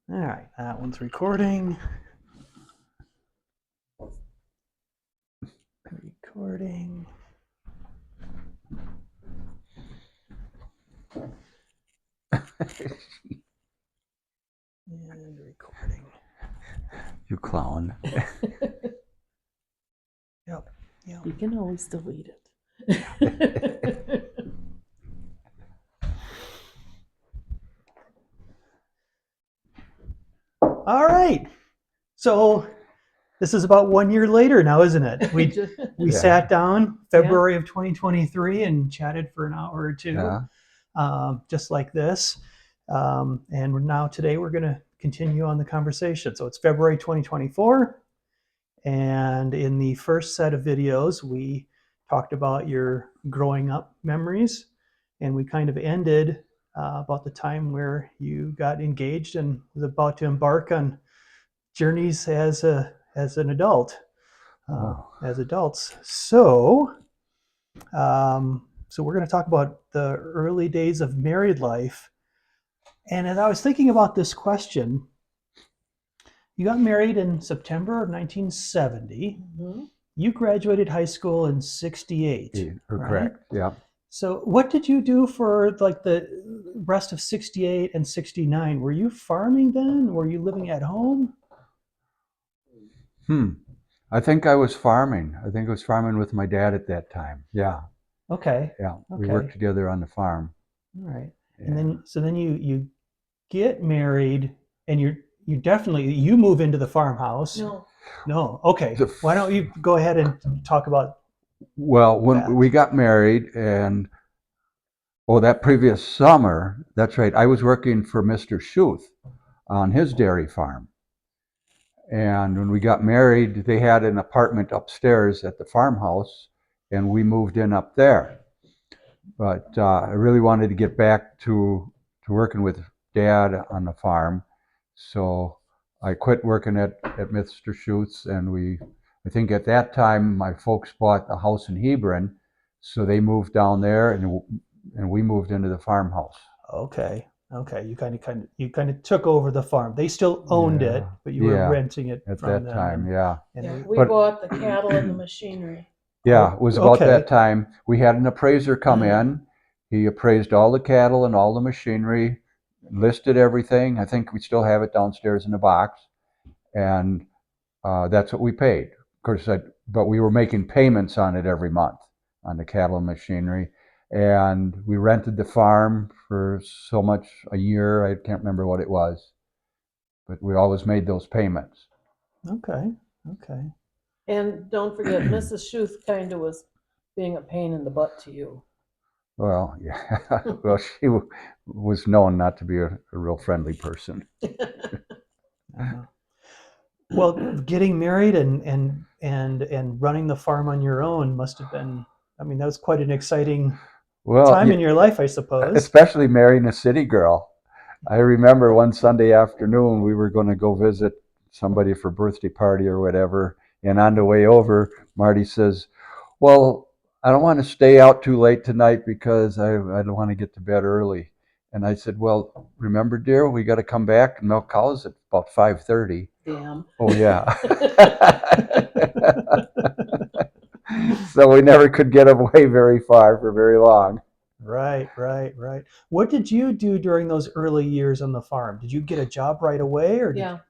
All right, that one's recording. Recording. And recording. You clown. Yep. You can always delete it. All right. So this is about 1 year later now, isn't it? We Yeah. sat down February of 2023 and chatted for an hour or two, Yeah. just like this. And today we're going to continue on the conversation. So it's February 2024. And in the first set of videos, we talked about your growing up memories. And we kind of ended about the time where you got engaged and was about to embark on journeys as an adult, Oh. as adults. So we're going to talk about the early days of married life. And as I was thinking about this question, you got married in September of 1970. Mm-hmm. You graduated high school in 68. Yeah, right? correct. Yeah. So what did you do for like the rest of 68 and 69? Were you farming then? Were you living at home? I think I was farming. I think I was farming with my dad at that time. Yeah. Okay. Yeah. We Okay. worked together on the farm. All right. Yeah. And then you get married and you definitely you move into the farmhouse. No. Okay. Why don't you go ahead and talk about Well, when that? we got married and that previous summer, that's right, I was working for Mr. Schuth on his dairy farm. And when we got married, they had an apartment upstairs at the farmhouse, and we moved in up there. But I really wanted to get back to working with Dad on the farm, so I quit working at Mr. Schuth's, and I think at that time my folks bought a house in Hebron, so they moved down there, and we moved into the farmhouse. Okay. Okay. You kind of took over the farm. They still owned it, but you were renting it at from that them. time. Yeah. We bought the cattle and the machinery. Yeah, it was about Okay. that time. We had an appraiser come in. He appraised all the cattle and all the machinery, listed everything. I think we still have it downstairs in a box, and that's what we paid. Of course, but we were making payments on it every month on the cattle and machinery, and we rented the farm for so much a year. I can't remember what it was, but we always made those payments. Okay. Okay. And don't forget, Mrs. Schuth kind of was being a pain in the butt to you. Well, yeah. Well, she was known not to be a real friendly person. Well, getting married and running the farm on your own must have been. I mean, that was quite an exciting time in your life, I suppose. Especially marrying a city girl. I remember one Sunday afternoon we were going to go visit somebody for a birthday party or whatever, and on the way over, Marty says, "Well, I don't want to stay out too late tonight because I don't want to get to bed early." And I said, "Well, remember, dear, we got to come back and milk cows at about 5:30." Damn. Oh yeah. So we never could get away very far for very long. Right. What did you do during those early years on the farm? Did you get a job right away, or Yeah.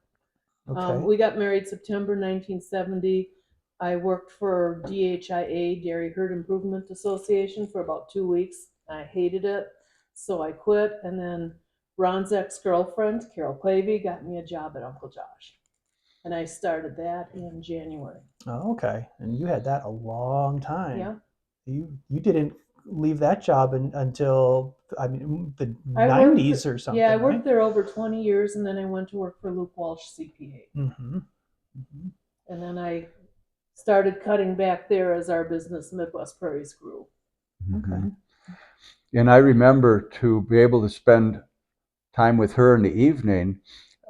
Okay. We got married September 1970. I worked for DHIA, Dairy Herd Improvement Association, for about 2 weeks. I hated it, so I quit. And then Ron's ex-girlfriend, Carol Clavey, got me a job at Uncle Josh. And I started that in January. Oh, okay. And you had that a long time. Yeah. You didn't leave that job until the I 90s worked or something. Yeah, I right? worked there over 20 years, and then I went to work for Luke Walsh CPA. Mm-hmm. Mm-hmm. And then I started cutting back there as our business Midwest Prairies grew. Okay. And I remember to be able to spend time with her in the evening,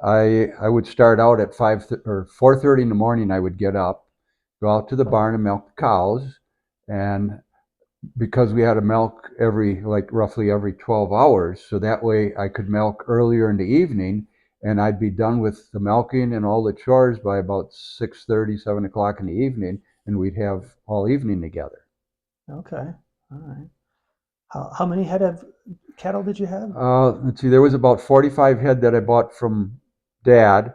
I would start out at 4:30 in the morning. I would get up, go out to the barn and milk the cows, and because we had to milk roughly every 12 hours, so that way I could milk earlier in the evening, and I'd be done with the milking and all the chores by about 6:30, 7 o'clock in the evening, and we'd have all evening together. Okay. All right. How many head of cattle did you have? Let's see, there was about 45 head that I bought from Dad,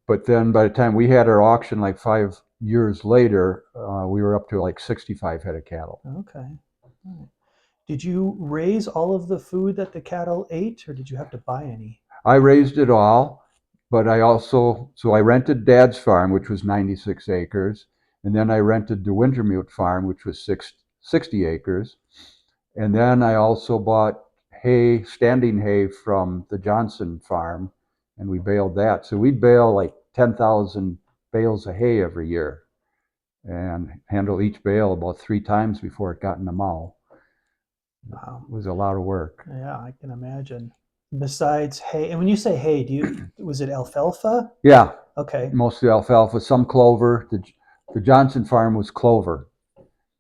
but then by the time we had our auction, like 5 years later, we were up to like 65 head of cattle. Okay. All right. Did you raise all of the food that the cattle ate, or did you have to buy any? I raised it all, but I rented Dad's farm, which was 96 acres, and then I rented the Wintermute farm, which was 60 acres, and then I also bought hay, standing hay from the Johnson farm, and we baled that. So we'd bale like 10,000 bales of hay every year, and handle each bale about 3 times before it got in the mow. Wow. It was a lot of work. Yeah, I can imagine. Besides hay, and when you say hay, was it alfalfa? Yeah, Okay. mostly alfalfa, some clover. The Johnson farm was clover.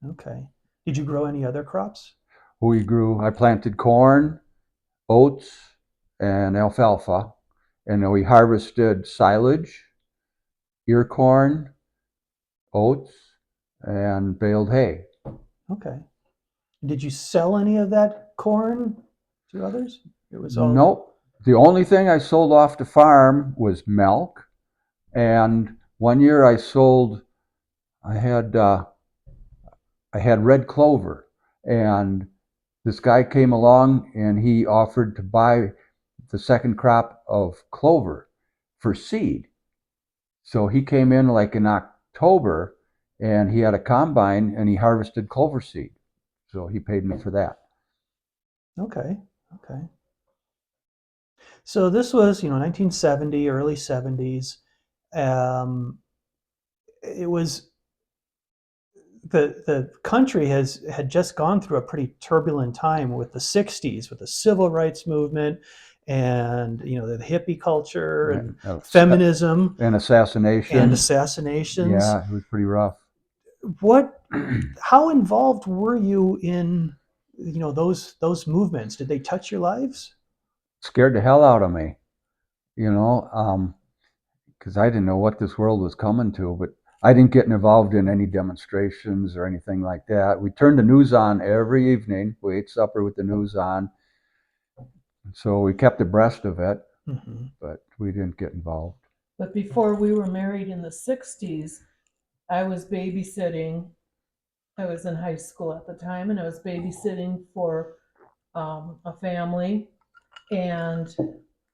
Okay. Did you grow any other crops? I planted corn, oats, and alfalfa, and then we harvested silage, ear corn, oats, and baled hay. Okay. Did you sell any of that corn to others? It was all. Nope. The only thing I sold off the farm was milk, and one year I had red clover, and this guy came along and he offered to buy the second crop of clover for seed. So he came in like in October, and he had a combine and he harvested clover seed. So he paid me for that. Okay. Okay. So this was, 1970, early 70s. Um, it was the country had just gone through a pretty turbulent time with the 60s, with the civil rights movement, and the hippie culture and feminism And assassination. and assassinations. Yeah, it was pretty rough. How involved were you in those movements? Did they touch your lives? Scared the hell out of me, because I didn't know what this world was coming to. But I didn't get involved in any demonstrations or anything like that. We turned the news on every evening. We ate supper with the news on. So we kept abreast of it, Mm-hmm. but we didn't get involved. But before we were married in the 60s, I was babysitting. I was in high school at the time, and I was babysitting for a family, and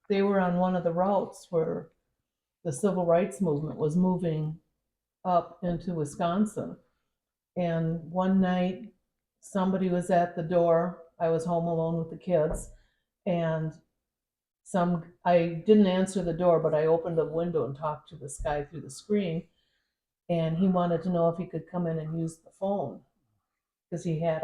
they were on one of the routes where the civil rights movement was moving up into Wisconsin. And one night, somebody was at the door. I was home alone with the kids, and I didn't answer the door, but I opened a window and talked to this guy through the screen, and he wanted to know if he could come in and use the phone because he had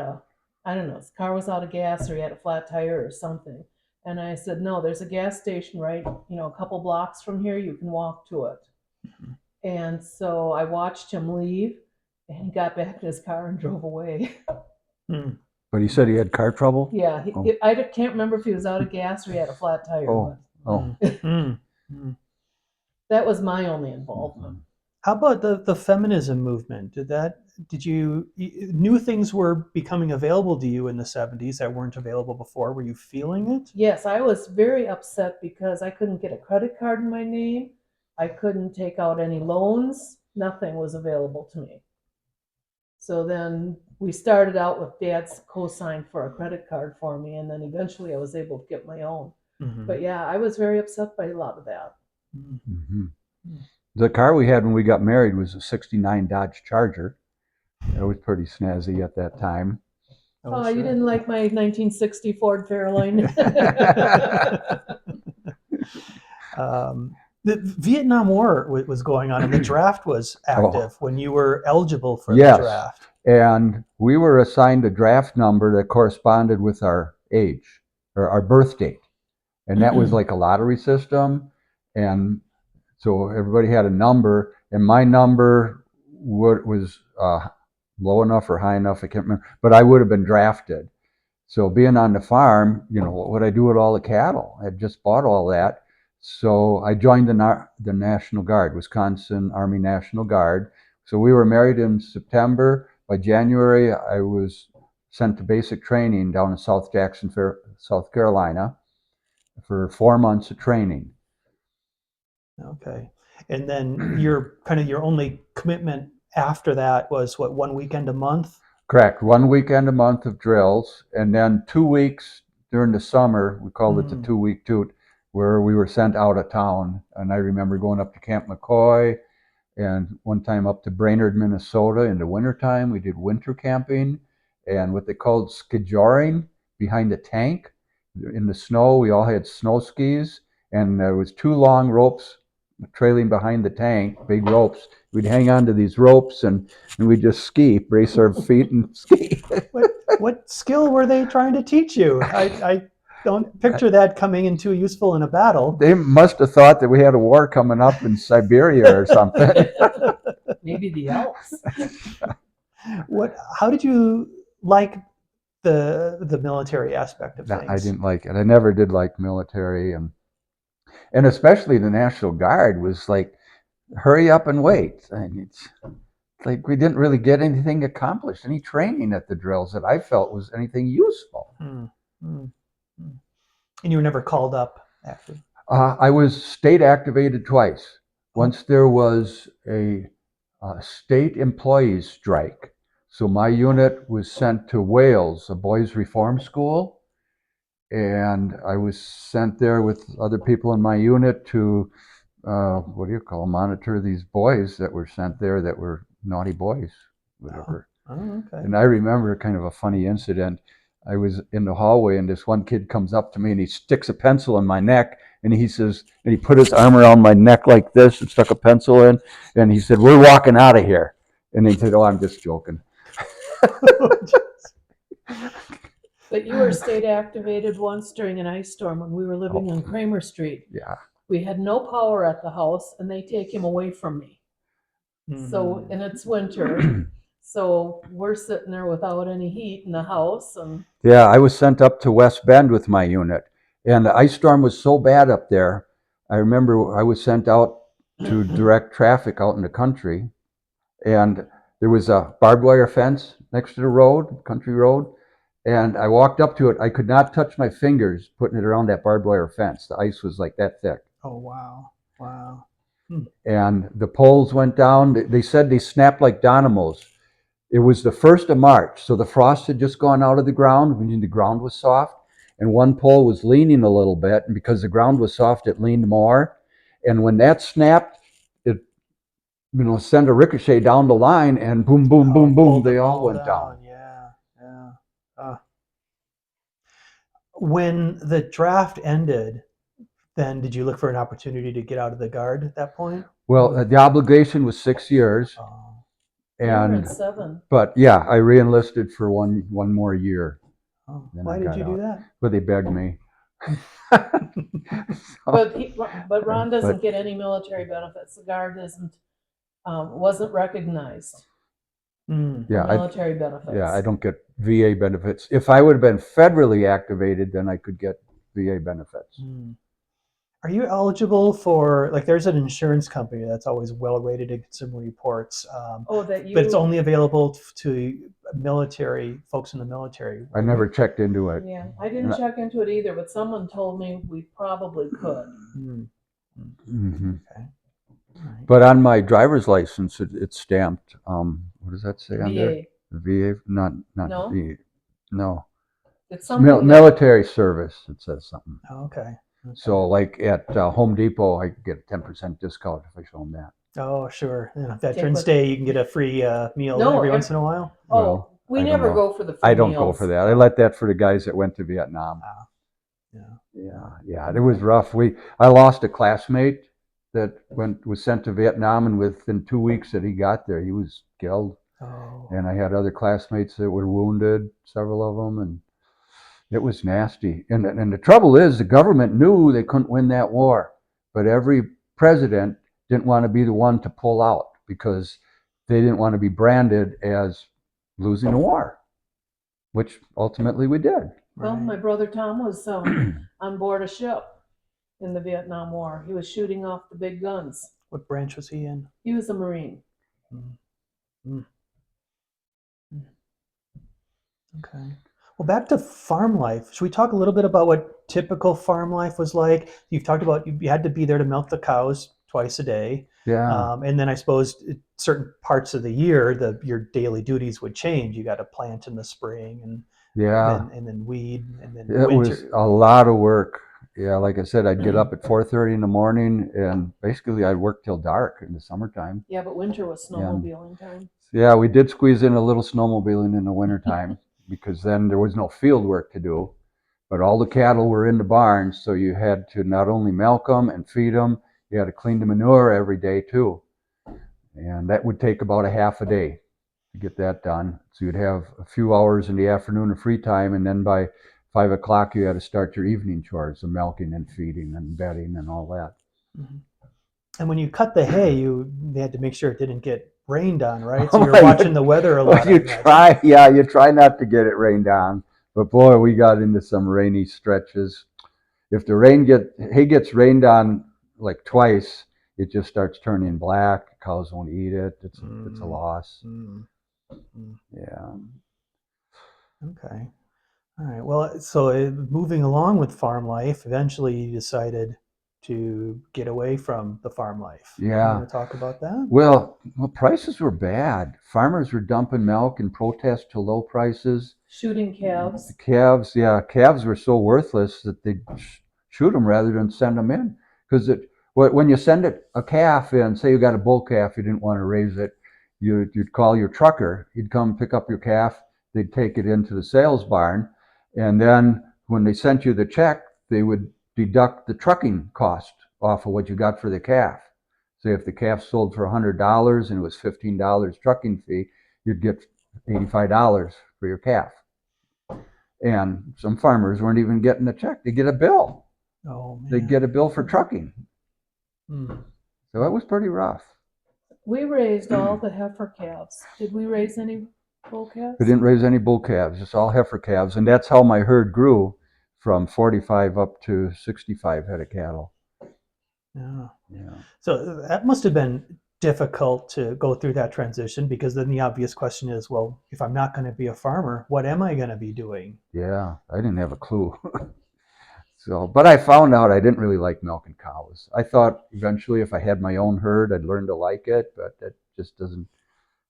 I don't know, his car was out of gas or he had a flat tire or something. And I said, no, there's a gas station right, a couple blocks from here. You can walk to it. Mm-hmm. And so I watched him leave, and he got back in his car and drove away. Mm. But he said he had car trouble? Yeah, I can't remember if he was out of gas or he had a flat tire. Oh. That was my only involvement. How about the feminism movement? New things were becoming available to you in the 70s that weren't available before? Were you feeling it? Yes, I was very upset because I couldn't get a credit card in my name. I couldn't take out any loans. Nothing was available to me. So then we started out with Dad's cosign for a credit card for me, and then eventually I was able to get my own. Mm-hmm. But yeah, I was very upset by a lot of that. Mm-hmm. The car we had when we got married was a '69 Dodge Charger. It was pretty snazzy at that time. Oh, sure. You didn't like my 1960 Ford Fairlane? The Vietnam War was going on, and the draft was active when you were eligible for the draft. And we were assigned a draft number that corresponded with our age or our birth date. And that was like a lottery system. And so everybody had a number, and my number was low enough or high enough, I can't remember, but I would have been drafted. So being on the farm, what would I do with all the cattle? I had just bought all that. So I joined the National Guard, Wisconsin Army National Guard. So we were married in September. By January, I was sent to basic training down in South Jackson, South Carolina, for 4 months of training. Okay. And then your only commitment after that was what, 1 weekend a month? Correct. 1 weekend a month of drills, and then 2 weeks during the summer. We called it the 2-week toot, where we were sent out of town. And I remember going up to Camp McCoy, and one time up to Brainerd, Minnesota in the wintertime. We did winter camping and what they called skijoring behind a tank in the snow. We all had snow skis, and there was 2 long ropes trailing behind the tank, big ropes. We'd hang on to these ropes and we'd just ski, brace our feet and ski. What skill were they trying to teach you? I don't picture that coming into useful in a battle. They must have thought that we had a war coming up in Siberia or something. Maybe the elves. How did you like the military aspect of things? I didn't like it. I never did like military, and especially the National Guard was like, hurry up and wait. And it's like we didn't really get anything accomplished, any training at the drills that I felt was anything useful. And you were never called up after? I was state activated twice. Once there was a state employees strike. So my unit was sent to Wales, a boys' reform school, and I was sent there with other people in my unit to monitor these boys that were sent there that were naughty boys, whatever. Oh, okay. And I remember kind of a funny incident. I was in the hallway and this one kid comes up to me and he sticks a pencil in my neck, and he says, and he put his arm around my neck like this and stuck a pencil in, and he said, "We're walking out of here." And he said, "Oh, I'm just joking." But you were state activated once during an ice storm when we were living on Kramer Street. Yeah. We had no power at the house, and they take him away from me. So, and it's winter, so we're sitting there without any heat in the house. And yeah, I was sent up to West Bend with my unit, and the ice storm was so bad up there. I remember I was sent out to direct traffic out in the country, and there was a barbed wire fence next to the road, country road, and I walked up to it. I could not touch my fingers putting it around that barbed wire fence. The ice was like that thick. Oh, wow. Wow. And the poles went down. They said they snapped like dynamos. It was the 1st of March, so the frost had just gone out of the ground, meaning the ground was soft, and one pole was leaning a little bit, and because the ground was soft, it leaned more. And when that snapped, it sent a ricochet down the line, and boom, boom, boom, boom, they all went down. Yeah, yeah. When the draft ended, then did you look for an opportunity to get out of the Guard at that point? Well, the obligation was 6 years. you were in And 7. but yeah, I re-enlisted for one more year. Why did you do that? Well, they begged me. But Ron doesn't get any military benefits. The Guard wasn't recognized for military benefits. Yeah, I don't get VA benefits. If I would have been federally activated, then I could get VA benefits. Are you eligible for, like, there's an insurance company that's always well rated in Consumer Reports, but it's only available to military folks in the military. I never checked into it. Yeah, I didn't check into it either, but someone told me we probably could. Okay. Right. But on my driver's license, it's stamped. What does that say on there? VA. VA, not No? VA. No. It's something military service. It says something. Okay. So, like at Home Depot, I get a 10% discount if I show them that. Oh, sure. Veterans Day, you can get a free meal every once in a while. Oh, we never go for the free I don't meals. go for that. I let that for the guys that went to Vietnam. Yeah. It was rough. I lost a classmate that was sent to Vietnam, and within 2 weeks that he got there, he was killed. Oh. And I had other classmates that were wounded, several of them, and it was nasty. And the trouble is, the government knew they couldn't win that war, but every president didn't want to be the one to pull out because they didn't want to be branded as losing the war, which ultimately we did. Well, my brother Tom was on board a ship, in the Vietnam War. He was shooting off the big guns. What branch was he in? He was a Marine. Mm. Mm. Okay. Well, back to farm life. Should we talk a little bit about what typical farm life was like? You've talked about you had to be there to milk the cows twice a day. Yeah, And then I suppose certain parts of the year, your daily duties would change. You got to plant in the spring and yeah. then weed and then It was winter. a lot of work. Yeah, like I said, I'd get up at 4:30 in the morning, and basically I'd work till dark in the summertime. Yeah, but winter was And snowmobiling time. yeah, we did squeeze in a little snowmobiling in the wintertime because then there was no field work to do. But all the cattle were in the barns, so you had to not only milk them and feed them, you had to clean the manure every day too. And that would take about a half a day to get that done. So you'd have a few hours in the afternoon of free time, and then by 5 o'clock you had to start your evening chores, the milking and feeding and bedding and all that. Mhm. And when you cut the hay, they had to make sure it didn't get rained on, right? So Oh you're my watching God. the weather a Well, lot, I you imagine. try, yeah, you try not to get it rained on, but boy, we got into some rainy stretches. If the hay gets rained on like twice, it just starts turning black. Cows won't eat it. It's a Mm, loss. mm, mm. Yeah. Okay. All right. Well, so moving along with farm life, eventually you decided to get away from the farm life. You Yeah. want to talk about that? Well, prices were bad. Farmers were dumping milk in protest to low prices. Shooting The calves. calves, yeah, calves were so worthless that they'd shoot them rather than send them in. Because when you send a calf in, say you got a bull calf, you didn't want to raise it, you'd call your trucker. He'd come pick up your calf. They'd take it into the sales barn, and then when they sent you the check, they would deduct the trucking cost off of what you got for the calf. Say if the calf sold for $100 and it was $15 trucking fee, you'd get $85 for your calf. And some farmers weren't even getting a check. They get a bill. Oh They man. get a bill for trucking. Mm. So that was pretty rough. We raised all the heifer calves. Did we raise any bull calves? We didn't raise any bull calves, just all heifer calves. And that's how my herd grew from 45 up to 65 head of cattle. Yeah. Yeah. So that must have been difficult to go through that transition because then the obvious question is, well, if I'm not going to be a farmer, what am I going to be doing? Yeah. I didn't have a clue. So, but I found out I didn't really like milking cows. I thought eventually if I had my own herd, I'd learn to like it, but that just doesn't.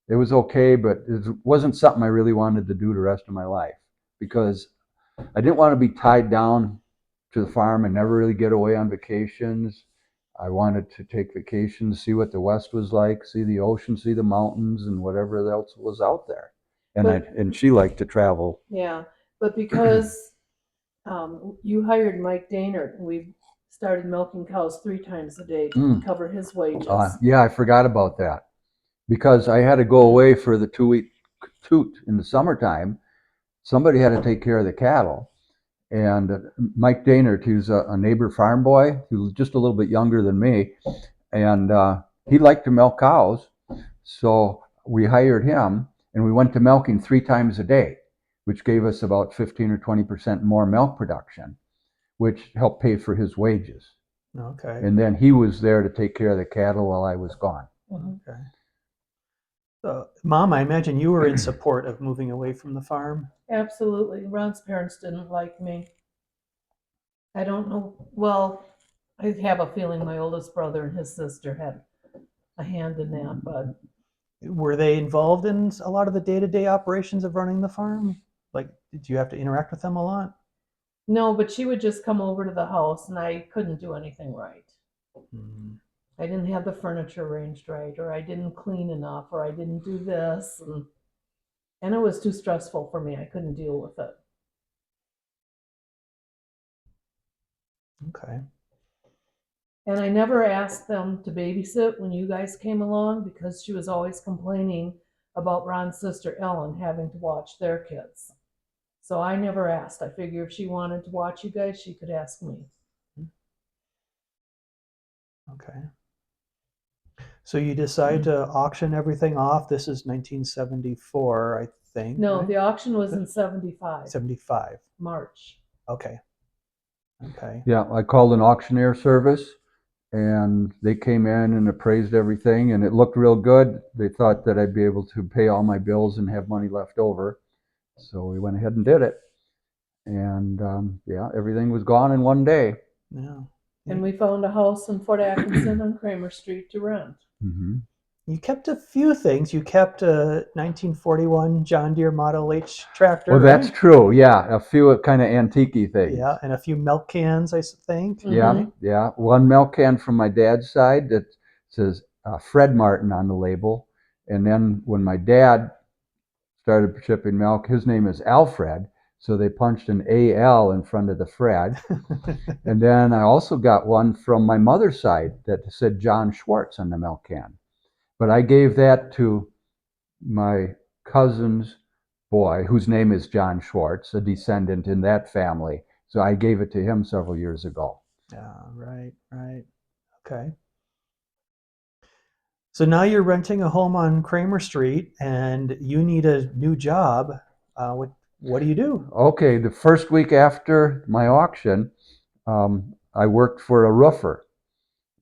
It was okay, but it wasn't something I really wanted to do the rest of my life because I didn't want to be tied down to the farm and never really get away on vacations. I wanted to take vacations, see what the West was like, see the ocean, see the mountains, and whatever else was out there. And she liked to travel. Yeah, but because you hired Mike Daynard, we started milking cows 3 times a day to Mm. cover his wages. Yeah, I forgot about that because I had to go away for the 2 week toot in the summertime. Somebody had to take care of the cattle. And Mike Daynard, he was a neighbor farm boy. He was just a little bit younger than me, and he liked to milk cows. So we hired him, and we went to milking 3 times a day, which gave us about 15 or 20% more milk production, which helped pay for his wages. Okay. And then he was there to take care of the cattle while I was gone. Okay. So, Mom, I imagine you were in support of moving away from the farm. Absolutely. Ron's parents didn't like me. I don't know. Well, I have a feeling my oldest brother and his sister had a hand in that, but Were they involved in a lot of the day-to-day operations of running the farm? Like, did you have to interact with them a lot? no, but she would just come over to the house and I couldn't do anything right. Mm. I didn't have the furniture arranged right, or I didn't clean enough, or I didn't do this. And it was too stressful for me. I couldn't deal with it. Okay. And I never asked them to babysit when you guys came along because she was always complaining about Ron's sister Ellen having to watch their kids. So I never asked. I figure if she wanted to watch you guys, she could ask me. Okay. So you decide to auction everything off. This is 1974, I think. No, right? the auction was in 75, 75. March. Okay. Okay. Yeah, I called an auctioneer service, and they came in and appraised everything, and it looked real good. They thought that I'd be able to pay all my bills and have money left over. So we went ahead and did it. And yeah, everything was gone in one day. Yeah. And we found a house in Fort Atkinson on Kramer Street to rent. Mm-hmm. You kept a few things. You kept a 1941 John Deere Model H tractor, Well, that's right? true. Yeah, a few kind of antique things. Yeah, and a few milk cans, I think. Yeah, Right? yeah. One milk can from my dad's side that says Fred Martin on the label. And then when my dad started shipping milk, his name is Alfred. So they punched an AL in front of the Fred. And then I also got one from my mother's side that said John Schwartz on the milk can. But I gave that to my cousin's boy, whose name is John Schwartz, a descendant in that family. So I gave it to him several years ago. Yeah, right, right. Okay. So now you're renting a home on Kramer Street and you need a new job. What do you do? Okay, the first week after my auction, I worked for a roofer,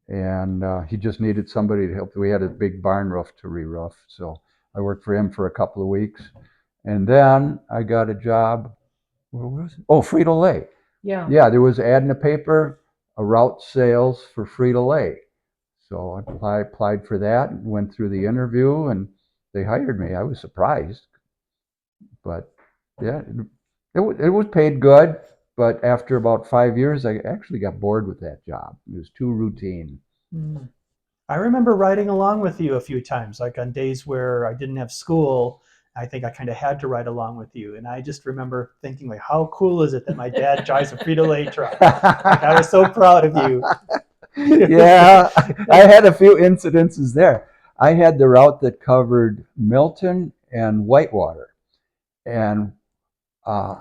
and he just needed somebody to help. We had a big barn roof to re-roof, so I worked for him for a couple of weeks. And then I got a job, where was it? Oh, Frito-Lay. Yeah. Yeah, there was an ad in the paper, a route sales for Frito-Lay. So I applied for that, went through the interview, and they hired me. I was surprised, but yeah, it was paid good. But after about 5 years, I actually got bored with that job. It was too routine. Hmm. I remember riding along with you a few times, like on days where I didn't have school. I think I kind of had to ride along with you, and I just remember thinking, like, how cool is it that my dad drives a Frito-Lay truck? Like, I was so proud of you. Yeah, I had a few incidences there. I had the route that covered Milton and Whitewater, and uh,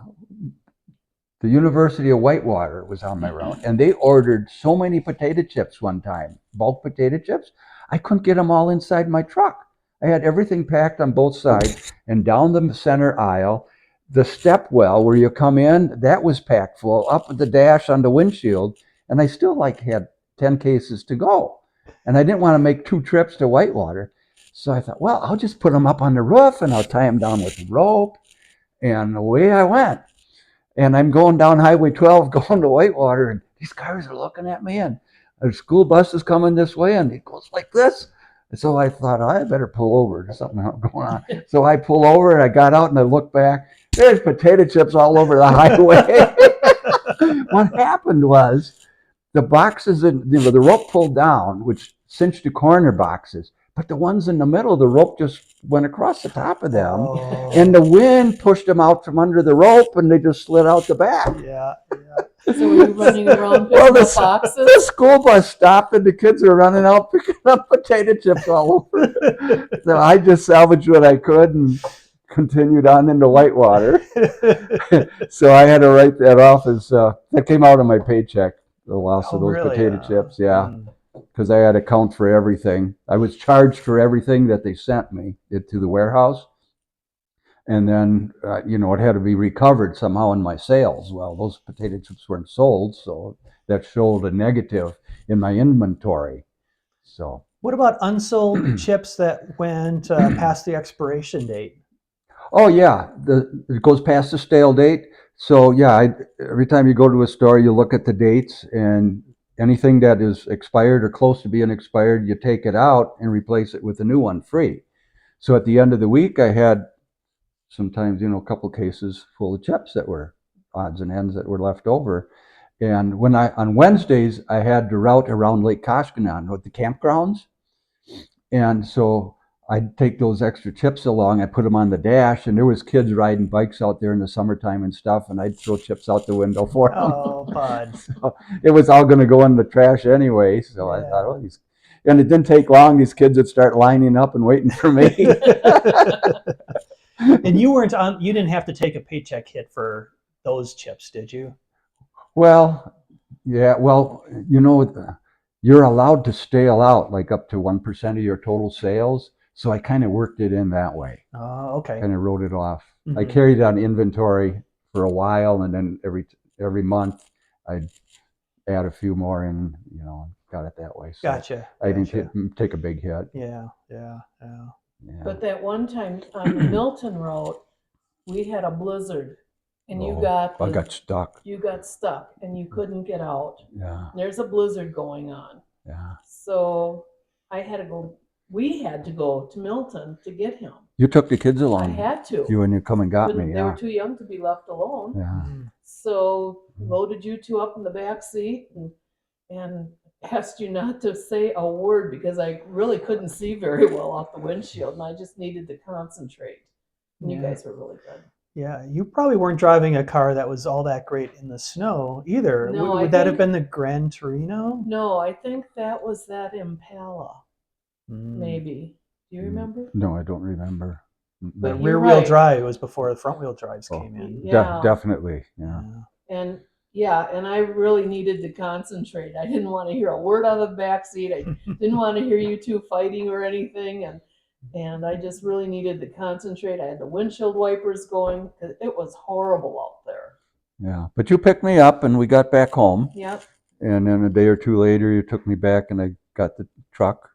the University of Whitewater was on my route, and they ordered so many potato chips one time, bulk potato chips, I couldn't get them all inside my truck. I had everything packed on both sides and down the center aisle. The step well where you come in, that was packed full, up at the dash on the windshield, and I still had 10 cases to go. And I didn't want to make 2 trips to Whitewater. So I thought, well, I'll just put them up on the roof and I'll tie them down with rope. And away I went. And I'm going down Highway 12 going to Whitewater, and these cars are looking at me, and a school bus is coming this way, and it goes like this. And so I thought, oh, I better pull over. There's something going on. So I pull over, and I got out, and I looked back. There's potato chips all over the highway. What happened was the boxes, the rope pulled down, which cinched the corner boxes. But the ones in the middle, the rope just went across the top of them, Oh. and the wind pushed them out from under the rope, and they just slid out the back. Yeah, yeah. So were you running around Well, picking up boxes? the school bus stopped, and the kids are running out picking up potato chips all over. So I just salvaged what I could and continued on into Whitewater. So I had to write that off as that came out of my paycheck, the loss Oh, of those really? potato chips. Yeah. Mm. Because I had to count for everything. I was charged for everything that they sent me to the warehouse. And then, it had to be recovered somehow in my sales. Well, those potato chips weren't sold, so that showed a negative in my inventory. So, What about unsold chips that went past the expiration date? oh yeah, it goes past the stale date. So yeah, every time you go to a store, you look at the dates, and anything that is expired or close to being expired, you take it out and replace it with a new one free. So at the end of the week, I had sometimes, a couple cases full of chips that were odds and ends that were left over. And on Wednesdays, I had to route around Lake Koshkonong with the campgrounds. And so I'd take those extra chips along, I put them on the dash, and there was kids riding bikes out there in the summertime and stuff, and I'd throw chips out the window for them. Oh, bud. So it was all going to go in the trash anyway. So I thought, oh, and it didn't take long. These kids would start lining up and waiting for me. And you didn't have to take a paycheck hit for those chips, did you? Well, yeah, well, you're allowed to stale out like up to 1% of your total sales. So I kind of worked it in that way. Oh, okay. Kind of wrote it off. I Mhm. carried on inventory for a while, and then every month I'd add a few more in, you know, got it that way. So Gotcha. I Gotcha. didn't take a big hit. Yeah. Yeah. Yeah. Yeah. But that one time on the Milton Road, we had a blizzard, and Oh, I I got stuck. you got stuck, and you couldn't get out. Yeah. There's a blizzard going on, Yeah. so I had to go. We had to go to Milton to get him. You took the kids along. I had to. You and you come and got me. They Yeah. were too young to be left alone. Yeah. So loaded you two up in the back seat and asked you not to say a word because I really couldn't see very well off the windshield, and I just needed to concentrate. And you Yeah. guys were really good. Yeah, you probably weren't driving a car that was all that great in the snow either. No, Would I that have think- been the Gran Torino? No, I think that was that Impala, Mm. maybe. Do you remember? No, I don't remember. The But you're rear-wheel right. drive was before the front-wheel drives Oh. came in. Yeah. Definitely. Yeah. Yeah. And I really needed to concentrate. I didn't want to hear a word out of the back seat. I didn't want to hear you two fighting or anything, and I just really needed to concentrate. I had the windshield wipers going because it was horrible out there. Yeah. But you picked me up and we got back home. Yep. And then a day or two later, you took me back and I got the truck.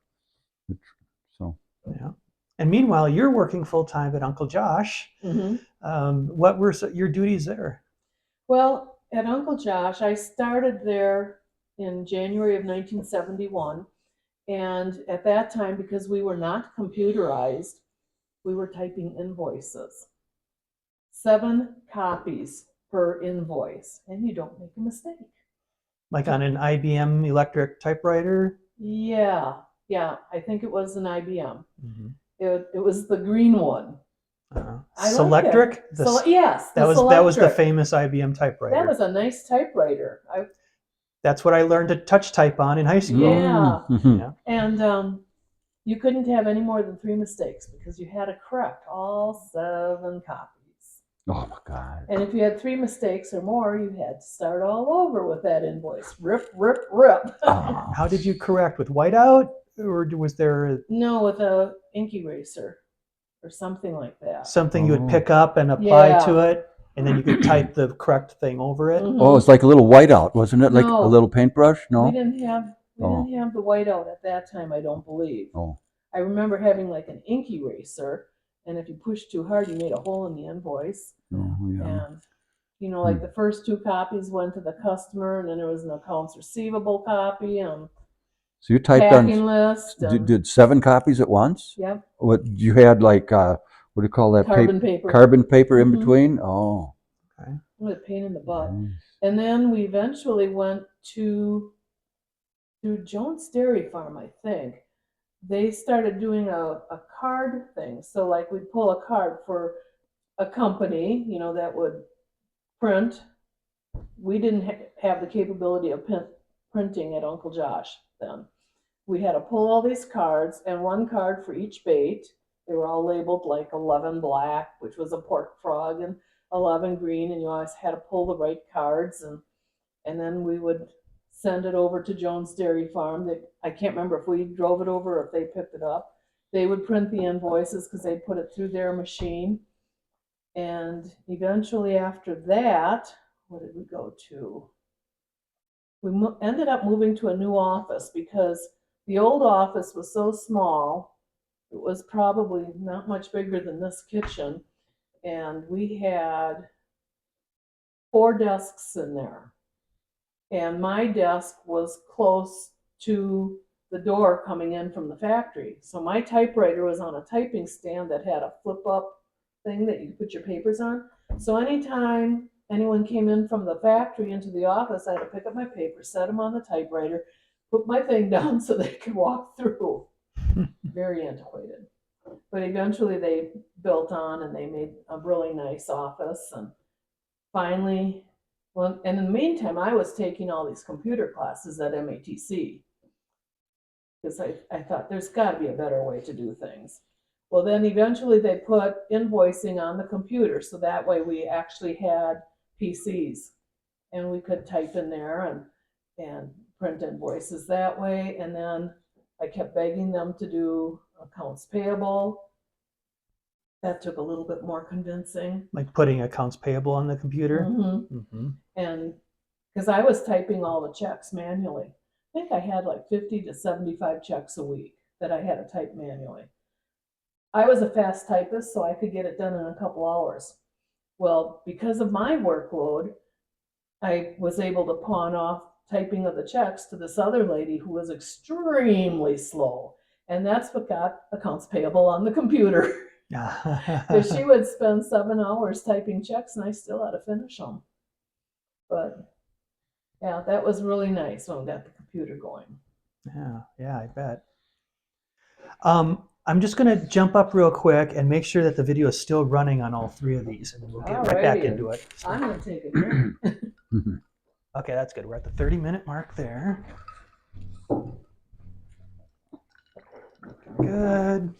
So Yeah. And meanwhile, you're working full-time at Uncle Josh. What were your duties there? Well, at Uncle Josh, I started there in January of 1971. And at that time, because we were not computerized, we were typing invoices. 7 copies per invoice, and you don't make a mistake. Like on an IBM electric typewriter? Yeah, I think it was an IBM. It was the green one. I like it. Selectric? Yes, that was the famous IBM typewriter. That was a nice typewriter. That's what I learned to touch type on in high school. Yeah. Yeah. And you couldn't have any more than 3 mistakes because you had to correct all 7 copies. Oh my God. And if you had 3 mistakes or more, you had to start all over with that invoice. Rip, rip, rip. Oh. How did you correct? With whiteout? Or was there No, with a ink eraser or something like that. something you would pick up and apply Yeah. to it, and then you could type the correct thing over it? Mhm. Oh, it's like a little whiteout, wasn't it? Like No. a little paintbrush? No? We didn't have the whiteout at that time, I don't believe. Oh. I remember having like an ink eraser, and if you pushed too hard, you made a hole in the invoice. Oh, yeah. And like the first 2 copies went to the customer, and then there was an accounts receivable copy and So you typed packing on, list. did 7 copies at once? Yep. What you had like, what do you call that? Carbon paper. Carbon paper in Mhm. between? Oh. What a pain in the butt. Nice. And then we eventually went to Jones Dairy Farm, I think. They started doing a card thing. So like we'd pull a card for a company, that would print. We didn't have the capability of printing at Uncle Josh then. We had to pull all these cards, and 1 card for each bait. They were all labeled like 11 black, which was a pork frog, and 11 green, and you always had to pull the right cards, and then we would send it over to Jones Dairy Farm. I can't remember if we drove it over or if they picked it up. They would print the invoices because they'd put it through their machine. And eventually after that, what did we go to? We ended up moving to a new office because the old office was so small. It was probably not much bigger than this kitchen. And we had 4 desks in there. And my desk was close to the door coming in from the factory. So my typewriter was on a typing stand that had a flip up thing that you put your papers on. So anytime anyone came in from the factory into the office, I had to pick up my papers, set them on the typewriter, put my thing down so they could walk through. Very antiquated. But eventually they built on and they made a really nice office. And finally, well, and in the meantime, I was taking all these computer classes at MATC because I thought there's got to be a better way to do things. Well, then eventually they put invoicing on the computer, so that way we actually had PCs and we could type in there and print invoices that way. And then I kept begging them to do accounts payable. That took a little bit more convincing. Like putting accounts payable on the computer? Mhm. Mm-hmm. And because I was typing all the checks manually. I think I had like 50 to 75 checks a week that I had to type manually. I was a fast typist, so I could get it done in a couple hours. Well, because of my workload, I was able to pawn off typing of the checks to this other lady who was extremely slow. And that's what got accounts payable on the computer. Because she would spend 7 hours typing checks and I still had to finish them. But yeah, that was really nice when we got the computer going. Yeah, I bet. I'm just going to jump up real quick and make sure that the video is still running on all three of these, and we'll get right back Alrighty. into it. I'm going to take a drink. Okay, that's good. We're at the 30-minute mark there. Good.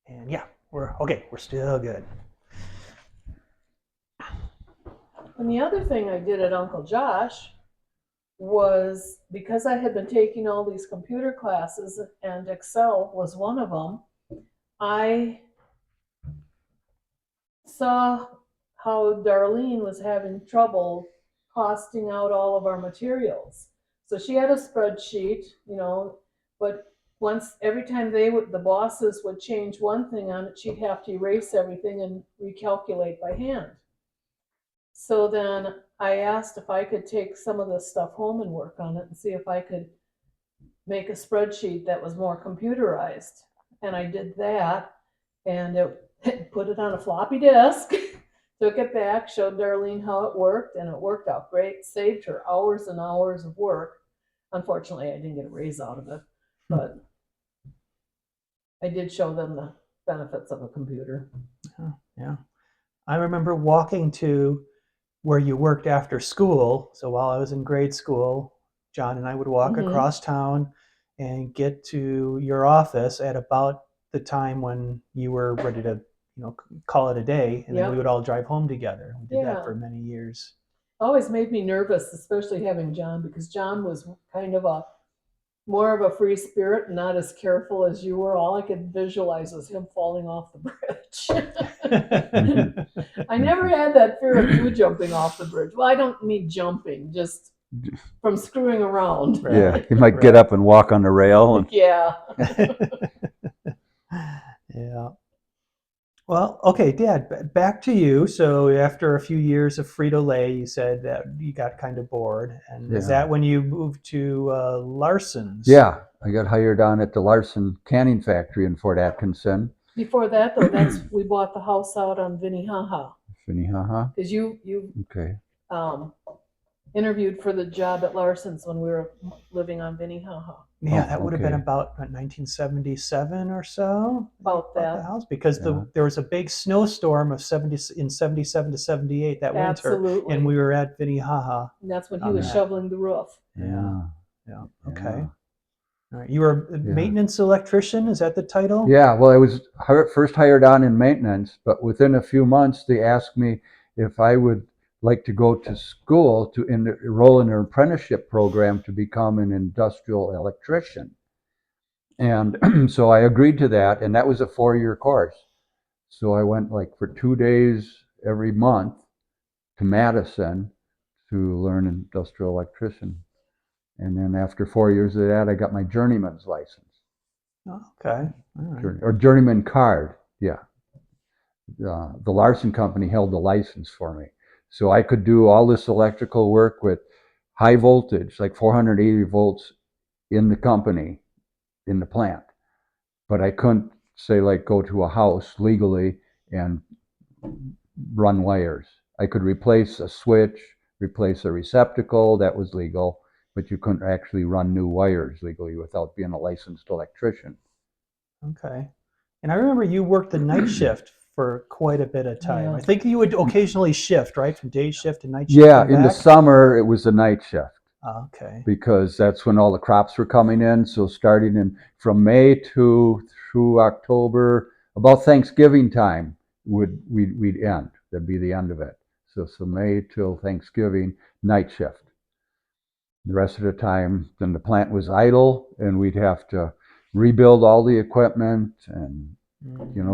And yeah, we're still good. And the other thing I did at Uncle Josh was, because I had been taking all these computer classes and Excel was one of them, I saw how Darlene was having trouble costing out all of our materials. So she had a spreadsheet, but every time the bosses would change one thing on it, she'd have to erase everything and recalculate by hand. So then I asked if I could take some of this stuff home and work on it and see if I could make a spreadsheet that was more computerized. And I did that, and put it on a floppy disk, took it back, showed Darlene how it worked, and it worked out great. Saved her hours and hours of work. Unfortunately, I didn't get a raise out of it, but I did show them the benefits of a computer. Yeah. I remember walking to where you worked after school. So while I was in grade school, John and I would walk across town and get to your office at about the time when you were ready to, call it a day, and then we would all drive home together. We did that for many years. Always made me nervous, especially having John, because John was kind of more of a free spirit and not as careful as you were. All I could visualize was him falling off the bridge. I never had that fear of you jumping off the bridge. Well, I don't mean jumping, just from screwing around. Right. Yeah, you might get up and walk on the rail. And Yeah. Yeah. Well, okay, Dad, back to you. So after a few years of Frito-Lay, you said that you got kind of bored. And is that when you moved to Larson's? Yeah, I got hired on at the Larson canning factory in Fort Atkinson. Before that, though, we bought the house out on Minnehaha. Minnehaha? Because you Okay. Interviewed for the job at Larson's when we were living on Minnehaha. Yeah, that would have been about 1977 or so. About that. The house, because there was a big snowstorm of 77 to 78 that winter. Absolutely. And we were at Minnehaha. And that's when he was shoveling the roof. Yeah. Okay. All right. You were a maintenance electrician, is that the title? Yeah, well, I was first hired on in maintenance, but within a few months they asked me if I would like to go to school to enroll in an apprenticeship program to become an industrial electrician. And so I agreed to that, and that was a 4-year course. So I went like for 2 days every month to Madison to learn industrial electrician. And then after 4 years of that, I got my journeyman's license. Okay. All right. Or journeyman card, yeah. The Larson company held the license for me. So I could do all this electrical work with high voltage, like 480 volts in the company, in the plant. But I couldn't, say, like go to a house legally and run wires. I could replace a switch, replace a receptacle, that was legal, but you couldn't actually run new wires legally without being a licensed electrician. Okay. And I remember you worked the night shift for quite a bit of time. I think you would occasionally shift, right, from day shift to night shift. Yeah, in the summer it was a night shift. Okay. Because that's when all the crops were coming in. So starting from May through October, about Thanksgiving time, we'd end. That'd be the end of it. So May till Thanksgiving, night shift. The rest of the time, then the plant was idle, and we'd have to rebuild all the equipment and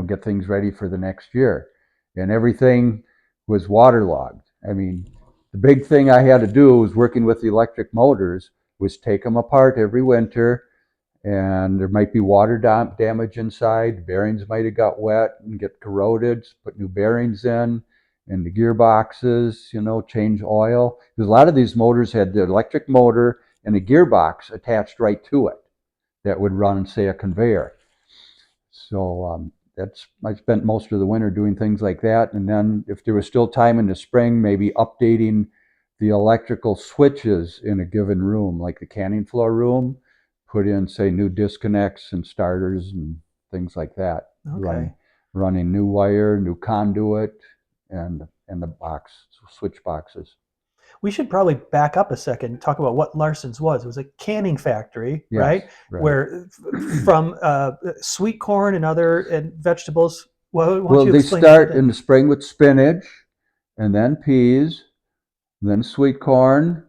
get things ready for the next year. And everything was waterlogged. I mean, the big thing I had to do was working with the electric motors was take them apart every winter, and there might be water damage inside. Bearings might have got wet and get corroded. Put new bearings in, and the gearboxes, change oil. Because a lot of these motors had the electric motor and a gearbox attached right to it that would run, say, a conveyor. So I spent most of the winter doing things like that, and then if there was still time in the spring, maybe updating the electrical switches in a given room, like the canning floor room, put in, say, new disconnects and starters and things like that. Okay. Running new wire, new conduit, and the switch boxes. We should probably back up a second and talk about what Larson's was. It was a canning factory, Yes, right? right. Where from sweet corn and other vegetables. Well, why don't Well, you they explain start that? in the spring with spinach, and then peas, then sweet corn,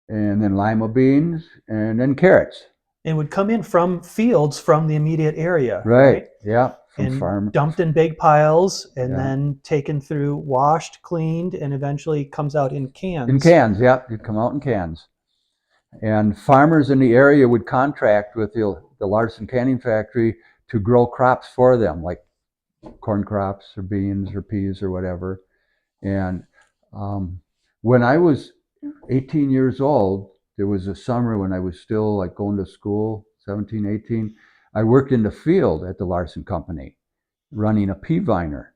and then lima beans, and then carrots. It would come in from fields from the immediate area, Right. right? Yeah. From And farm. dumped in big piles and Yeah. then taken through, washed, cleaned, and eventually comes out in cans. In cans, yeah. It'd come out in cans. And farmers in the area would contract with the Larson Canning Factory to grow crops for them, like corn crops or beans or peas or whatever. And when I was 18 years old, there was a summer when I was still like going to school, 17, 18. I worked in the field at the Larson Company, running a pea viner.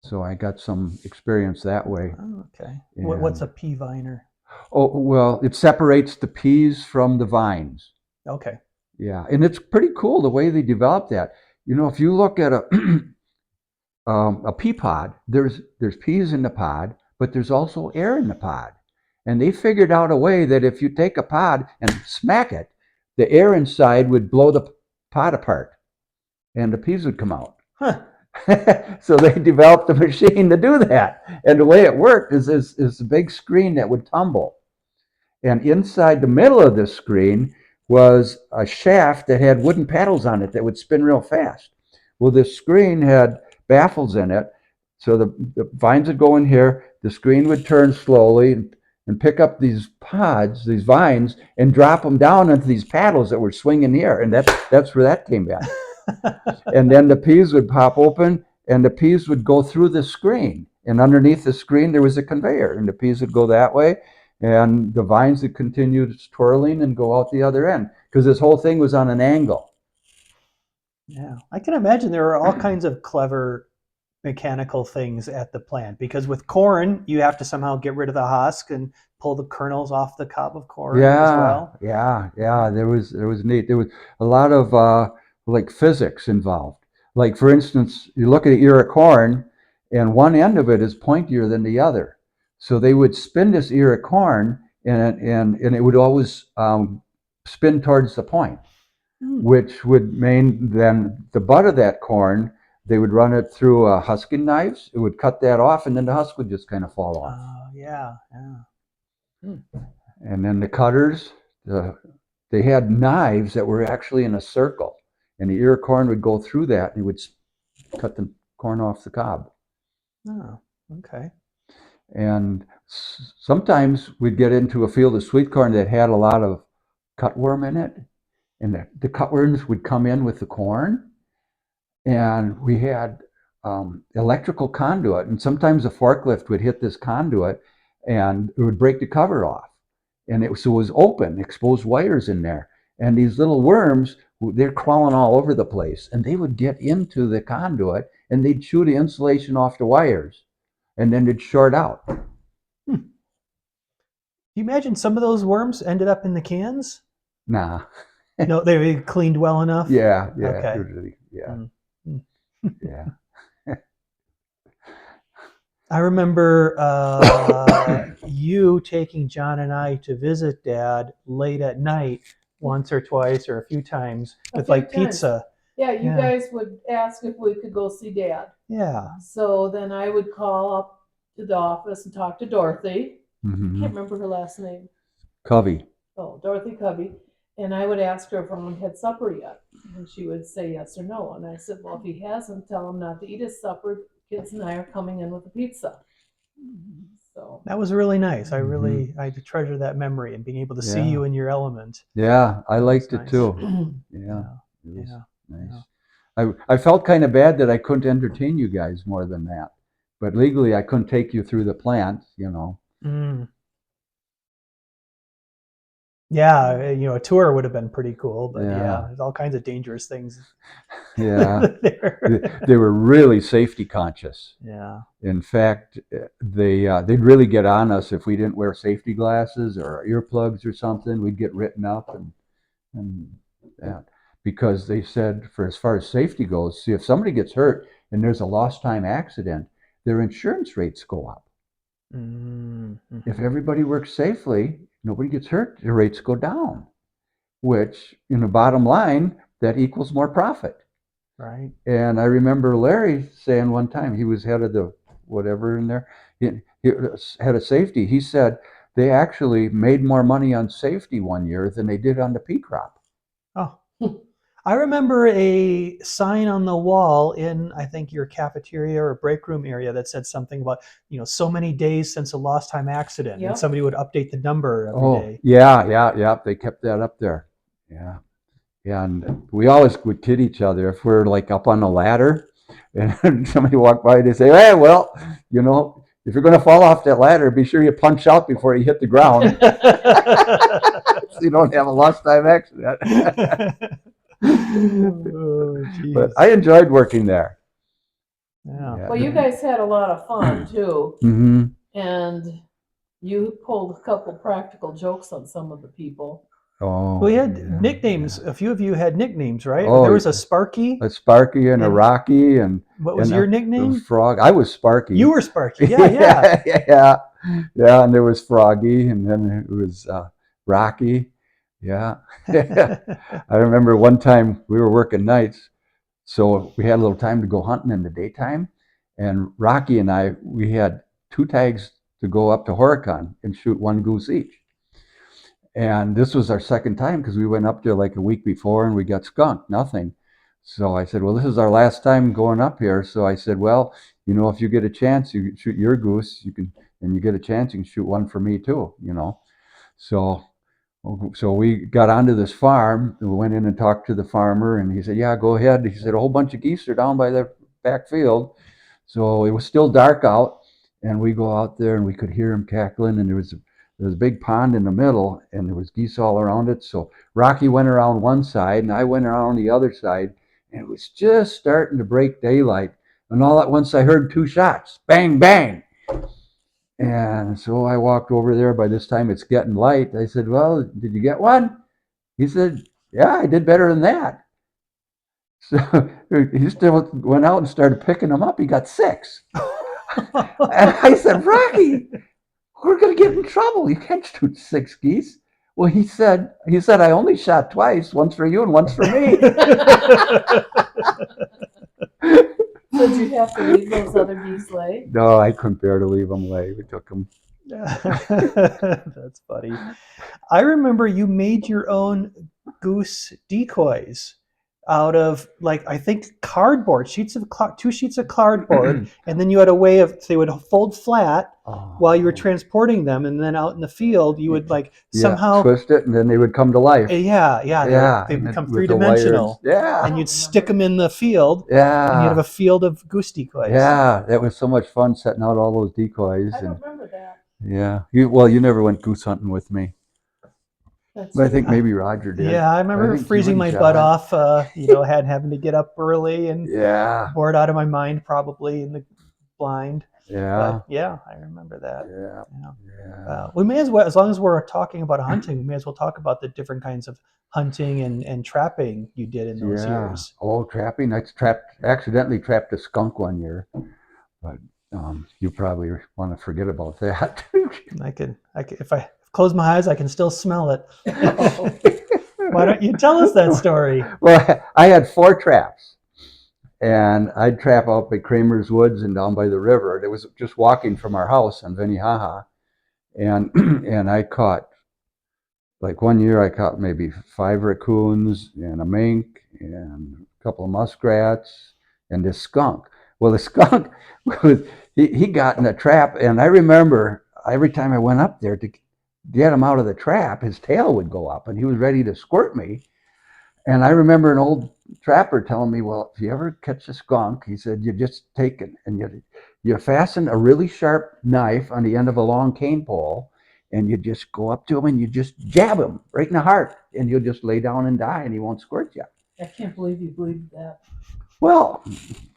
So I got some experience that way. Oh, okay. And, What's a pea viner? oh, well, it separates the peas from the vines. Okay. Yeah, and it's pretty cool the way they developed that. If you look at a pea pod, there's peas in the pod, but there's also air in the pod. And they figured out a way that if you take a pod and smack it, the air inside would blow the pod apart and the peas would come out. Huh. So they developed a machine to do that. And the way it worked is a big screen that would tumble. And inside the middle of this screen was a shaft that had wooden paddles on it that would spin real fast. Well, this screen had baffles in it. So the vines would go in here, the screen would turn slowly and pick up these pods, these vines, and drop them down into these paddles that were swinging in the air. And that's where that came in. And then the peas would pop open and the peas would go through the screen. And underneath the screen, there was a conveyor, and the peas would go that way. And the vines would continue twirling and go out the other end because this whole thing was on an angle. Yeah, I can imagine there are all kinds of clever mechanical things at the plant because with corn, you have to somehow get rid of the husk and pull the kernels off the cob of corn as well. Yeah. There was neat. There was a lot of like physics involved. Like for instance, you look at an ear of corn, and one end of it is pointier than the other. So they would spin this ear of corn, and it would always spin towards the point, which would mean then the butt of that corn, they would run it through husking knives. It would cut that off, and then the husk would just kind of fall off. Yeah. And then the cutters, they had knives that were actually in a circle, and the ear of corn would go through that, and it would cut the corn off the cob. Oh, okay. And sometimes we'd get into a field of sweet corn that had a lot of cutworm in it, and the cutworms would come in with the corn, and we had electrical conduit, and sometimes a forklift would hit this conduit, and it would break the cover off, and it was open, exposed wires in there, and these little worms, they're crawling all over the place, and they would get into the conduit, and they'd chew the insulation off the wires, and then they'd short out. Do you imagine some of those worms ended up in the cans? Nah. No, they were cleaned well enough? Yeah. Okay. Usually, yeah. Yeah. I remember you taking John and I to visit Dad late at night once or twice or a few times with like pizza. Yeah, you guys would ask if we could go see Dad. Yeah. So then I would call up to the office and talk to Dorothy. I can't remember her last name. Covey. Oh, Dorothy Covey. And I would ask her if Ron had supper yet. And she would say yes or no. And I said, well, if he hasn't, tell him not to eat his supper. kids and I are coming in with a pizza. So That was really nice. Mhm. I treasure that memory and being able to see Yeah. you in your element. Yeah, I That was liked it nice. too. Yeah, Yeah, it was yeah, nice. yeah. I felt kind of bad that I couldn't entertain you guys more than that. But legally, I couldn't take you through the plant, you know. Mm. Yeah, a tour would have been pretty cool, but yeah, Yeah, there's all kinds of dangerous things yeah. They there. were really safety conscious. Yeah. In fact, they'd really get on us if we didn't wear safety glasses or earplugs or something. We'd get written up and that because they said for as far as safety goes, see if somebody gets hurt and there's a lost time accident, their insurance rates go up. If Mm-hmm. everybody works safely, nobody gets hurt, the rates go down, which in the bottom line, that equals more profit. Right. And I remember Larry saying one time, he was head of the whatever in there, he head of safety. He said they actually made more money on safety one year than they did on the pea crop. Oh, I remember a sign on the wall in, I think, your cafeteria or break room area that said something about, so many days since a lost time accident, and Yep. somebody would update the number every Oh, day. yeah. They kept that up there. Yeah. Yeah, and we always would kid each other if we're like up on a ladder and somebody walked by, they say, "Hey, well, if you're going to fall off that ladder, be sure you punch out before you hit the ground so you don't have a lost time accident." Oh, But jeez. I enjoyed working there. Yeah. Yeah. well, you guys had a lot of fun too, Mm-hmm. and you pulled a couple practical jokes on some of the people. Oh, We had yeah, nicknames. yeah. A few of you had nicknames, right? Oh, There was a Sparky, a Sparky and a and Rocky what was and your a nickname? Frog. I was Sparky. You were Sparky. Yeah, yeah. Yeah, yeah, and there was Froggy, and then it was Rocky. Yeah, I remember one time we were working nights, so we had a little time to go hunting in the daytime, and Rocky and I we had 2 tags to go up to Horicon and shoot one goose each. And this was our second time because we went up there like a week before and we got skunked, nothing. So I said, well, this is our last time going up here. So I said, well, if you get a chance, you can shoot your goose, and you get a chance, you can shoot one for me too. So, so we got onto this farm and we went in and talked to the farmer and he said, yeah, go ahead. He said, a whole bunch of geese are down by the back field. So it was still dark out and we go out there and we could hear them cackling and there was a big pond in the middle and there was geese all around it. So Rocky went around one side and I went around the other side and it was just starting to break daylight. And all at once I heard 2 shots, bang, bang. And so I walked over there. By this time it's getting light. I said, well, did you get one? He said, yeah, I did better than that. So he still went out and started picking them up. He got 6. And I said, Rocky, we're going to get in trouble. You can't shoot 6 geese. Well, he said, I only shot twice, once for you and once for me. So did you have to leave those other geese lay? No, I couldn't bear to leave them lay. We took them. That's funny. I remember you made your own goose decoys out of, like, I think cardboard, 2 sheets of cardboard, and then you had a way of, they would fold flat while you were Oh, transporting them, and then out in the field you would like yeah, somehow, twist it and then they would come to life. yeah, Yeah, they and become with the wires. three-dimensional, I Yeah, and don't you'd stick remember. them in the field, and you'd have yeah, a field of goose decoys. yeah. That was so much fun setting out all those decoys. I And don't remember that. yeah, you never went goose hunting with me, That's but I think true. maybe Roger did. Yeah, I I remember think you freezing and my butt John. off, having to get up early and Yeah, bored out of my mind probably in the blind. yeah, But yeah, I remember that. yeah, Yeah. yeah, We may as well, as long as we're talking about hunting, we may as well talk about the different kinds of hunting and trapping you did in those yeah. years. Oh, trapping! Accidentally trapped a skunk one year, but you probably want to forget about that. If I close my eyes, I can still smell it. Why don't you tell us that story? Well, I had 4 traps, and I'd trap out by Kramer's Woods and down by the river. It was just walking from our house on Minnehaha, and and I caught like one year I caught maybe 5 raccoons and a mink and a couple of muskrats and this skunk. Well, the skunk, he got in a trap, and I remember every time I went up there to get him out of the trap, his tail would go up, and he was ready to squirt me. And I remember an old trapper telling me, "Well, if you ever catch a skunk," he said, "you just take it and you fasten a really sharp knife on the end of a long cane pole, and you just go up to him and you just jab him right in the heart, and you'll just lay down and die, and he won't squirt you." I can't believe you believed that. Well,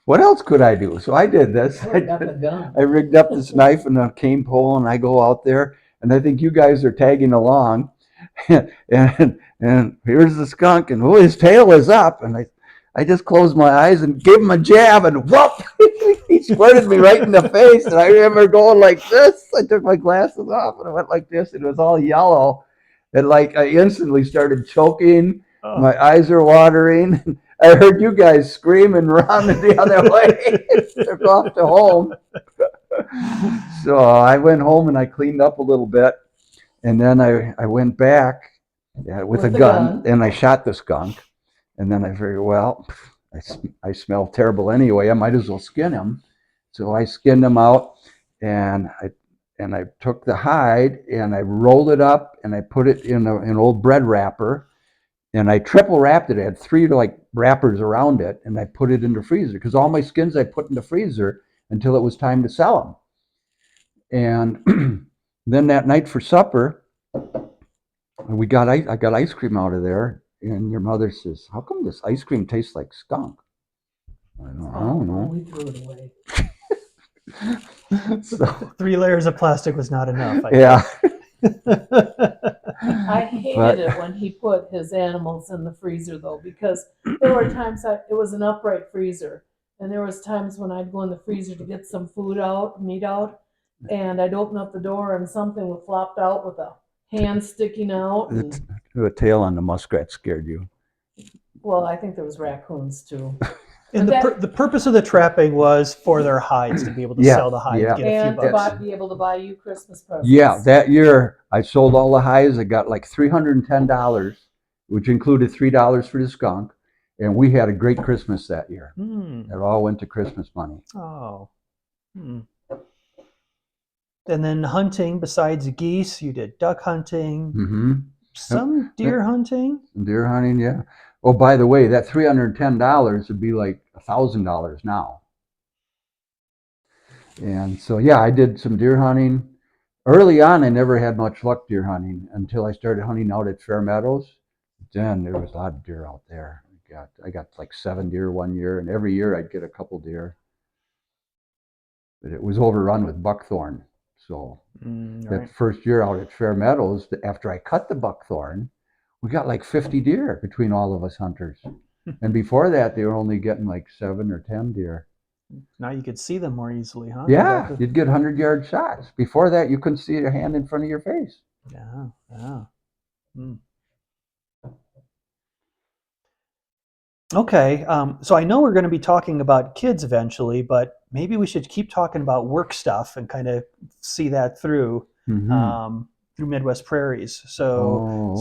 what else could I do? So I did this. I got the gun. I rigged up this knife and a cane pole, and I go out there, and I think you guys are tagging along, and here's the skunk, and oh, his tail is up, and I just closed my eyes and gave him a jab, and whoop, he squirted me right in the face, and I remember going like this. I took my glasses off, and I went like this, and it was all yellow, and like I instantly started choking. Oh. My eyes are watering. I heard you guys scream and run the other way. Took off to home. So I went home and I cleaned up a little bit. And then I went back with a gun and I shot the skunk. And then I figured, well, I smell terrible anyway. I might as well skin him. So I skinned him out and I took the hide and I rolled it up and I put it in an old bread wrapper. And I triple wrapped it. I had 3 like wrappers around it, and I put it in the freezer because all my skins I put in the freezer until it was time to sell them. And then that night for supper, I got ice cream out of there, and your mother says, "How come this ice cream tastes like skunk?" I don't know. We threw it away. So 3 layers of plastic was not enough. yeah. I hated it when he put his animals in the freezer though, because there were times it was an upright freezer, and there was times when I'd go in the freezer to get some meat out, and I'd open up the door and something would flop out with a hand sticking out. And, The tail on the muskrat scared you. well, I think there was raccoons too. And the purpose of the trapping was for their hides, to be able to sell the hides, get a few And bucks. to be able to buy you Christmas presents. Yeah, that year I sold all the hides. I got like $310, which included $3 for the skunk, and we had a great Christmas that year. It all went to Christmas money. Oh. And then hunting, besides geese, you did duck hunting, some deer hunting. Deer hunting, yeah. Oh, by the way, that $310 would be like $1,000 now. And so, yeah, I did some deer hunting. Early on, I never had much luck deer hunting until I started hunting out at Fair Meadows. Then there was a lot of deer out there. I got like 7 deer one year, and every year I'd get a couple deer. But it was overrun with buckthorn. So that first year out at Fair Meadows, after I cut the buckthorn, we got like 50 deer between all of us hunters. And before that, they were only getting like 7 or 10 deer. Now you could see them more easily, huh? Yeah, you'd get 100-yard shots. Before that, you couldn't see a hand in front of your face. Yeah. Okay, so I know we're going to be talking about kids eventually, but maybe we should keep talking about work stuff and kind of see that through through Midwest Prairies. So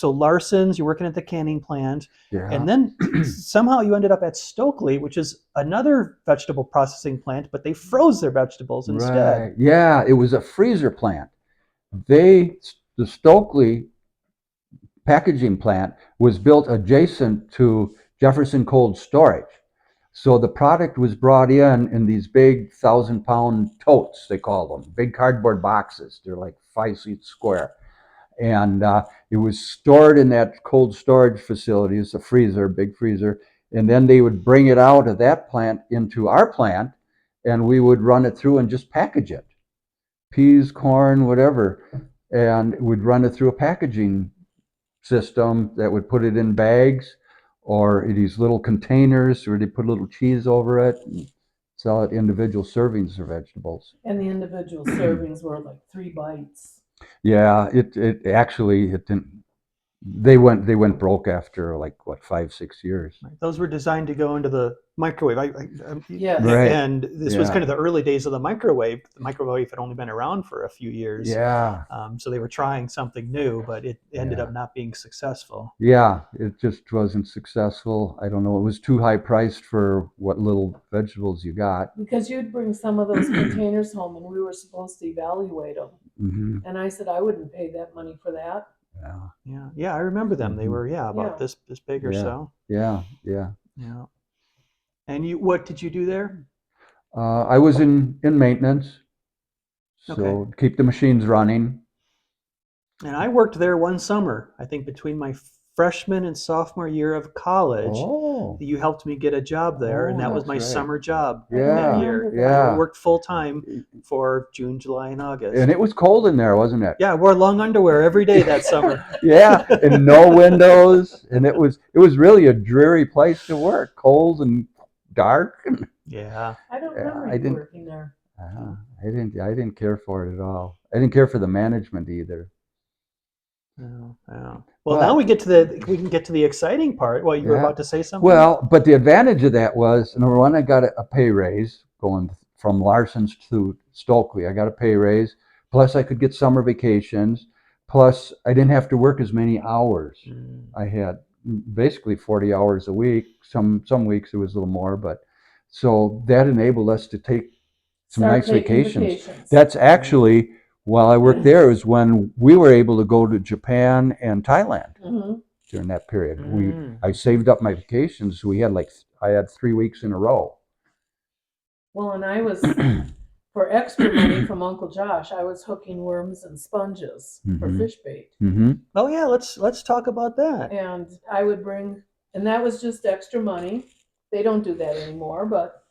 Larson's, you're working at the canning plant, and then somehow you ended up at Stokely, which is another vegetable processing plant, but they froze their vegetables instead. Right. Yeah, it was a freezer plant. The Stokely packaging plant was built adjacent to Jefferson Cold Storage. So the product was brought in these big 1,000-pound totes, they call them, big cardboard boxes. They're like 5 feet square. And it was stored in that cold storage facility. It's a freezer, big freezer. And then they would bring it out of that plant into our plant, and we would run it through and just package it. Peas, corn, whatever. And we'd run it through a packaging system that would put it in bags or in these little containers where they put a little cheese over it and sell it individual servings of vegetables. And the individual servings were like 3 bites. Yeah, it actually didn't. They went broke after like what 5-6 years. Right. Those were designed to go into the microwave. Yes. Right. And this was Yeah. kind of the early days of the microwave. The microwave had only been around for a few years. Yeah. So they were trying something new, but it ended Yeah. up not being successful. Yeah, it just wasn't successful. I don't know. It was too high priced for what little vegetables you got. Because you'd bring some of those containers home and we were supposed to evaluate them. Hmm. And I said, I wouldn't pay that money for that. Yeah. Yeah, I remember them. They were about Yeah. this big or Yeah. so. Yeah. Yeah. Yeah. And what did you do there? I was in maintenance, so Okay. keep the machines running. And I worked there one summer, I think between my freshman and sophomore year of college. Oh. You helped me get a job there, and Oh, that was that's my right. summer job I don't Yeah. that year. remember And I Yeah. worked full time for June, July, and August. And it was cold in there, wasn't it? Yeah, I wore long underwear every day that summer. Yeah, and no windows, and it was really a dreary place to work, cold and dark. Yeah. I don't Yeah, remember I you didn't- working there. I didn't care for it at all. I didn't care for the management either. Yeah. Well, But- now we can get to the exciting part. Well, you were Yeah. about to say something. Well, but the advantage of that was, number one, I got a pay raise going from Larson's to Stokely. I got a pay raise. Plus, I could get summer vacations. Plus, I didn't have to work as many hours. Mm. I had basically 40 hours a week. Some weeks it was a little more, but so that enabled us to take some Start nice taking vacations. That's actually, while I worked there, is when we were able to go to Japan and Thailand Hmm. during that period. Mm. I saved up my vacations. I had 3 weeks in a row. Well, and I was, for extra money from Uncle Josh, I was hooking worms and sponges for Mhm. fish bait. Mm-hmm. Oh yeah, let's talk about that. And I would bring, and that was just extra money. They don't do that anymore, but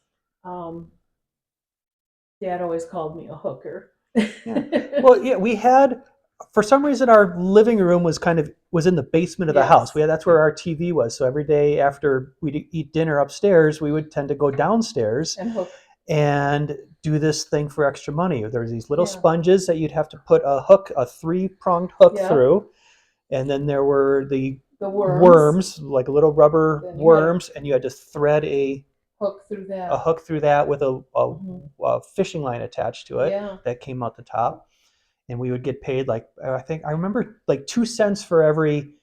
Dad always called me a hooker. Well, yeah, we had, for some reason, our living room was in the basement of the Yes. house. That's where our TV was. So every day after we'd eat dinner upstairs, we would tend to go downstairs And hook. and do this thing for extra money. There was these little Yeah. sponges that you'd have to put a 3-pronged hook Yeah. through, and then there were the The worms. worms, like little rubber Then you worms, and you had to thread a Hook through that. hook through that with Mhm. a fishing line attached to it Yeah. that came out the top. And we would get paid I remember like 2 cents for every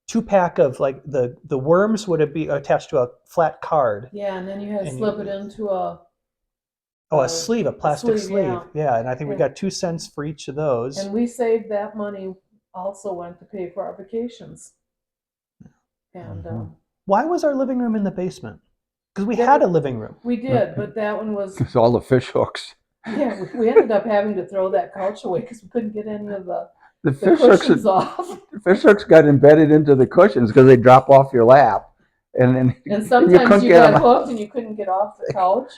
2-pack of the worms would be attached to a flat card. Yeah, and then you had to And slip it into a a sleeve, a plastic sleeve, sleeve. Yeah, and I think we Yeah. got 2 cents for each of those. and we saved that money. Also went to pay for our vacations. And Mhm. Why was our living room in the basement? Because we That had a was- living room. we did, but that one was It's all the fish hooks. yeah. We ended up having to throw that couch away because we couldn't get any of the The fish hooks, cushions off. fish hooks got embedded into the cushions because they drop off your lap, and And you sometimes couldn't you get got them. hooked and you couldn't get off the couch.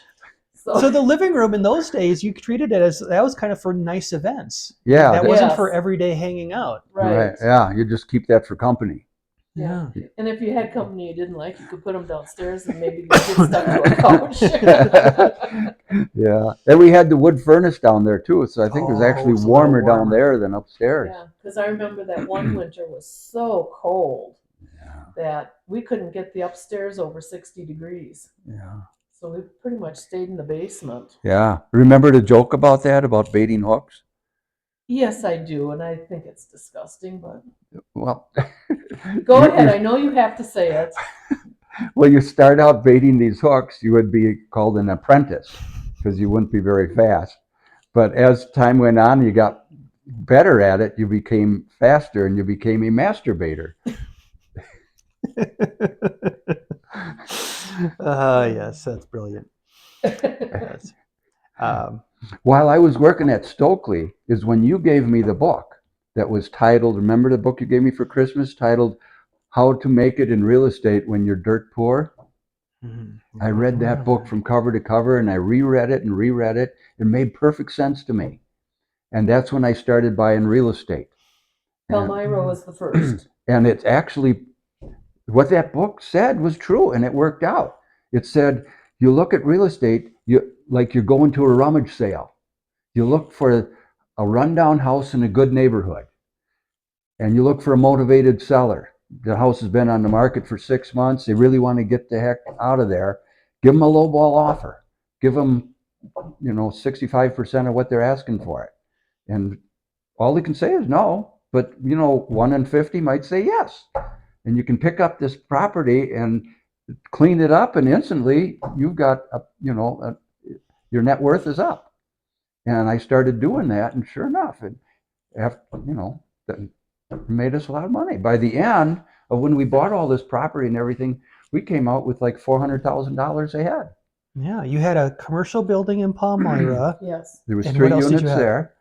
So the living room in those days, you treated it as that was kind of for nice events. Yeah, That wasn't Yes. for everyday hanging out. right. Yeah, you just keep that for company. Yeah. Yeah. And if you had company you didn't like, you could put them downstairs and maybe get stuck to a couch. Yeah, and we had the wood furnace down there too, so I think it was Oh, actually it's a little warmer down warmer. there than upstairs. Yeah, because I remember that one winter was so cold that we couldn't get the upstairs over 60 degrees. Yeah. So we pretty much stayed in the basement. Yeah. Remember the joke about that, about baiting hooks? Yes, I do, and I think it's disgusting, but Well, go ahead. I know you have to say it. Well, you start out baiting these hooks, you would be called an apprentice because you wouldn't be very fast. But as time went on, you got better at it, you became faster, and you became a master baiter. Yes, that's brilliant. Yes. While I was working at Stokely is when you gave me the book that was titled, remember the book you gave me for Christmas, titled How to Make It in Real Estate When You're Dirt Poor? I read that book from cover to cover, and I reread it and reread it. It made perfect sense to me. And that's when I started buying real estate. Palmyra was the first. And it's actually, what that book said was true, and it worked out. It said, you look at real estate, like you're going to a rummage sale. You look for a rundown house in a good neighborhood. and you look for a motivated seller. The house has been on the market for 6 months. They really want to get the heck out of there. Give them a low ball offer. Give them, 65% of what they're asking for it. And all they can say is no, but 1 in 50 might say yes. And you can pick up this property and clean it up, and instantly you've got, your net worth is up. And I started doing that, and sure enough, it made us a lot of money. By the end of when we bought all this property and everything, we came out with like $400,000 ahead. Yeah, you had a commercial building in Palmyra. Yes. There was And 3 what else did you units have? there,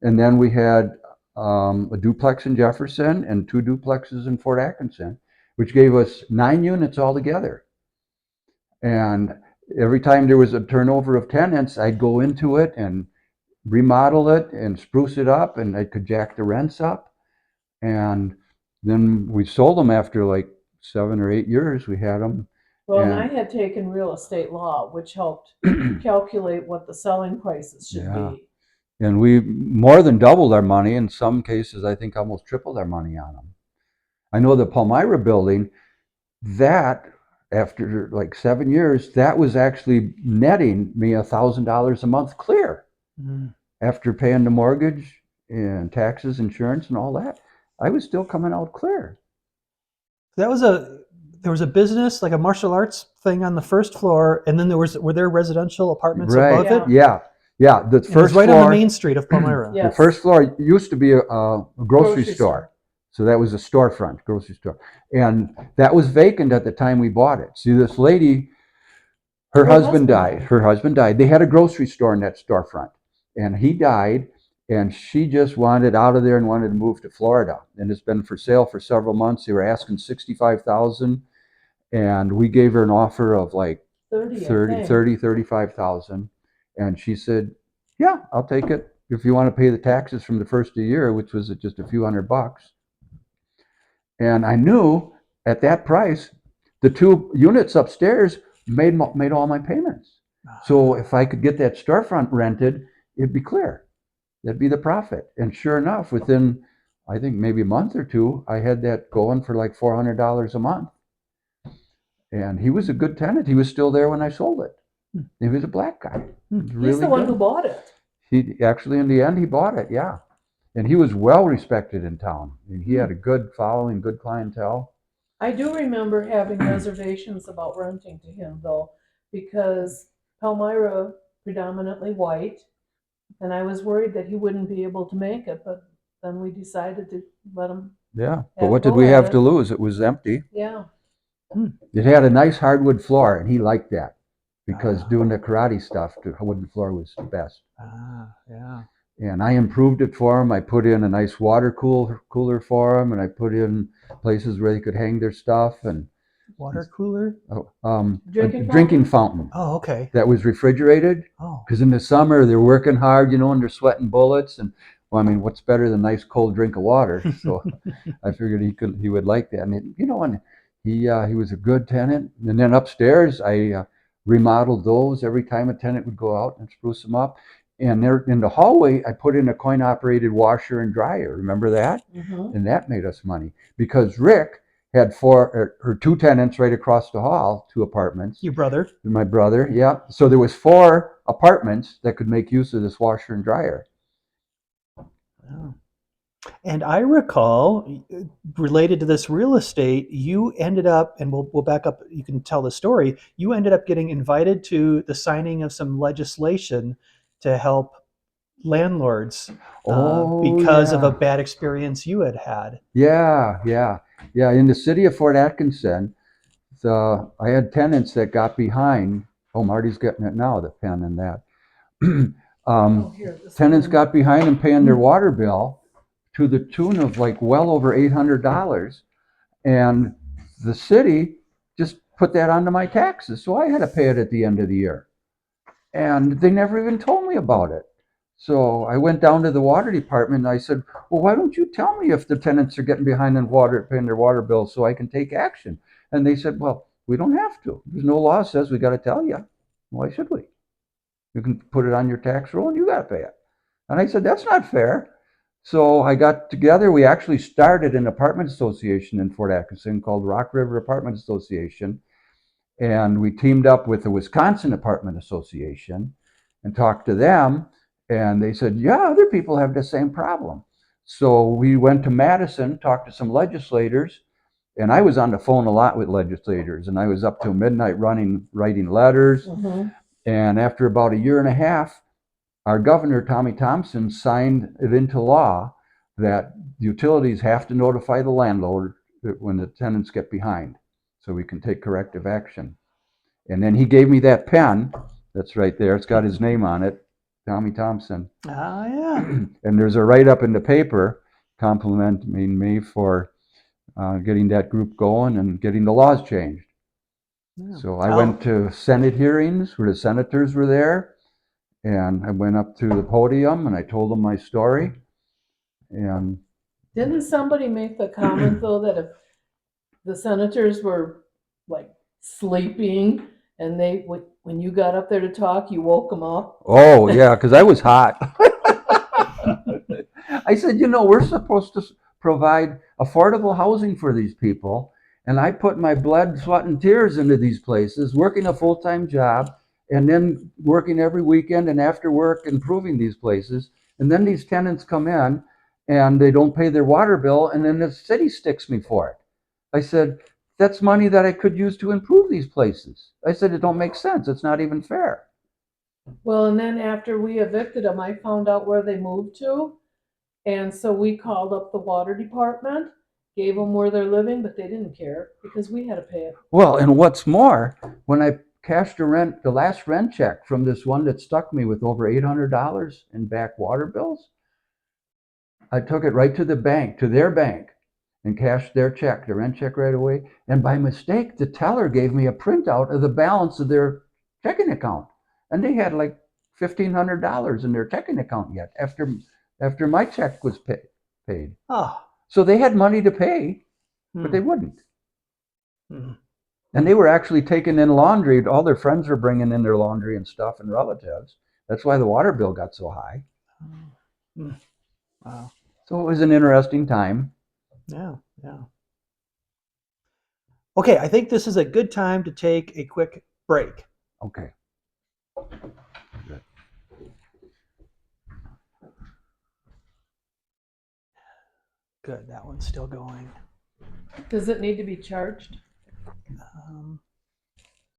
and then we had a duplex in Jefferson and 2 duplexes in Fort Atkinson, which gave us 9 units altogether. And every time there was a turnover of tenants, I'd go into it and remodel it and spruce it up, and I could jack the rents up. And then we sold them after like 7 or 8 years. We had them. Well, and I And- had taken real estate law, which helped calculate what the selling prices should Yeah. be. And we more than doubled our money. In some cases, I think almost tripled our money on them. I know the Palmyra building, that after like 7 years, that was actually netting me $1,000 a month clear Mm. after paying the mortgage and taxes, insurance, and all that. I was still coming out clear. There was a business, like a martial arts thing on the first floor, and then were there residential apartments above Right? it? Yeah. Yeah. The And it was first right floor, on the main street of Palmyra. Yeah. the first floor used to be a grocery Grocery store. store. So that was a storefront, grocery store. And that was vacant at the time we bought it. See, this lady, her husband died. Her husband died. They had a grocery store in that storefront. And he died, and she just wanted out of there and wanted to move to Florida. And it's been for sale for several months. They were asking $65,000, and we gave her an offer of like 35,000. And she said, yeah, I'll take it if you want to pay the taxes from the first of the year, which was just a few $100. And I knew at that price, the 2 units upstairs made all my payments. So if I could get that storefront rented, it'd be clear. That'd be the profit. And sure enough, within, I think maybe a month or 2, I had that going for like $400 a month. And he was a good tenant. He was still there when I sold it. He was a black guy. He's the one who bought it. He actually, in the end, he bought it. Yeah. And he was well respected in town. And he had a good following, good clientele. I do remember having reservations about renting to him though, because Palmyra predominantly white, and I was worried that he wouldn't be able to make it, but then we decided to let him. Yeah. But Yeah, what did go we at have it. to lose? It was empty. Yeah. It had a nice hardwood floor, and he liked that because Ah. doing the karate stuff, the wooden floor was the best. Yeah. And I improved it for him. I put in a nice water cooler for him, and I put in places where they could hang their stuff, and Water cooler? a Drinking drinking fountain Oh, okay. that was refrigerated. Oh. Because in the summer they're working hard, and they're sweating bullets. And well, I mean, what's better than a nice cold drink of water? So I figured he would like that. And and he was a good tenant. And then upstairs I remodeled those every time a tenant would go out and spruce them up. And there in the hallway I put in a coin-operated washer and dryer. Remember that? Mm-hmm. And that made us money because Rick had 2 tenants right across the hall, 2 apartments. Your brother? My brother, yeah. So there was 4 apartments that could make use of this washer and dryer. Oh. And I recall, related to this real estate, you ended up, and we'll back up, you can tell the story, you ended up getting invited to the signing of some legislation to help landlords because of a bad experience you had had. Yeah. In the city of Fort Atkinson, I had tenants that got behind. Oh, Marty's getting it now, the pen and that. Tenants got behind in paying their water bill to the tune of like well over $800, and the city just put that onto my taxes, so I had to pay it at the end of the year, and they never even told me about it. So I went down to the water department and I said, well, why don't you tell me if the tenants are getting behind in paying their water bills so I can take action? And they said, well, we don't have to. There's no law says we got to tell you. Why should we? You can put it on your tax roll and you got to pay it. And I said, that's not fair. So I got together, we actually started an apartment association in Fort Atkinson called Rock River Apartment Association. And we teamed up with the Wisconsin Apartment Association and talked to them. And they said, yeah, other people have the same problem. So we went to Madison, talked to some legislators, and I was on the phone a lot with legislators, and I was up till midnight writing letters. Mhm. And after about a year and a half, our governor, Tommy Thompson, signed it into law that utilities have to notify the landlord when the tenants get behind, so we can take corrective action. And then he gave me that pen that's right there. It's got his name on it, Tommy Thompson. Ah, yeah. And there's a write-up in the paper complimenting me for getting that group going and getting the laws changed. Yeah. So I went to Senate hearings where the senators were there, and I went up to the podium and I told them my story. And Didn't somebody make the comment though that if the senators were like sleeping and when you got up there to talk, you woke them up? oh yeah, because I was hot. I said, we're supposed to provide affordable housing for these people. And I put my blood, sweat, and tears into these places, working a full-time job, and then working every weekend and after work improving these places. And then these tenants come in and they don't pay their water bill, and then the city sticks me for it. I said, that's money that I could use to improve these places. I said, it don't make sense. It's not even fair. Well, and then after we evicted them, I found out where they moved to. And so we called up the water department, gave them where they're living, but they didn't care because we had to pay it. Well, and what's more, when I cashed the last rent check from this one that stuck me with over $800 in back water bills, I took it right to the bank, to their bank, and cashed their check, the rent check right away. And by mistake, the teller gave me a printout of the balance of their checking account. And they had like $1,500 in their checking account yet after my check was paid. Oh. So they had money to pay, but they wouldn't. Hmm. And they were actually taking in laundry. All their friends were bringing in their laundry and stuff and relatives. That's why the water bill got so high. Wow. So it was an interesting time. Yeah, yeah. Okay, I think this is a good time to take a quick break. Okay. Good, that one's still going. Does it need to be charged?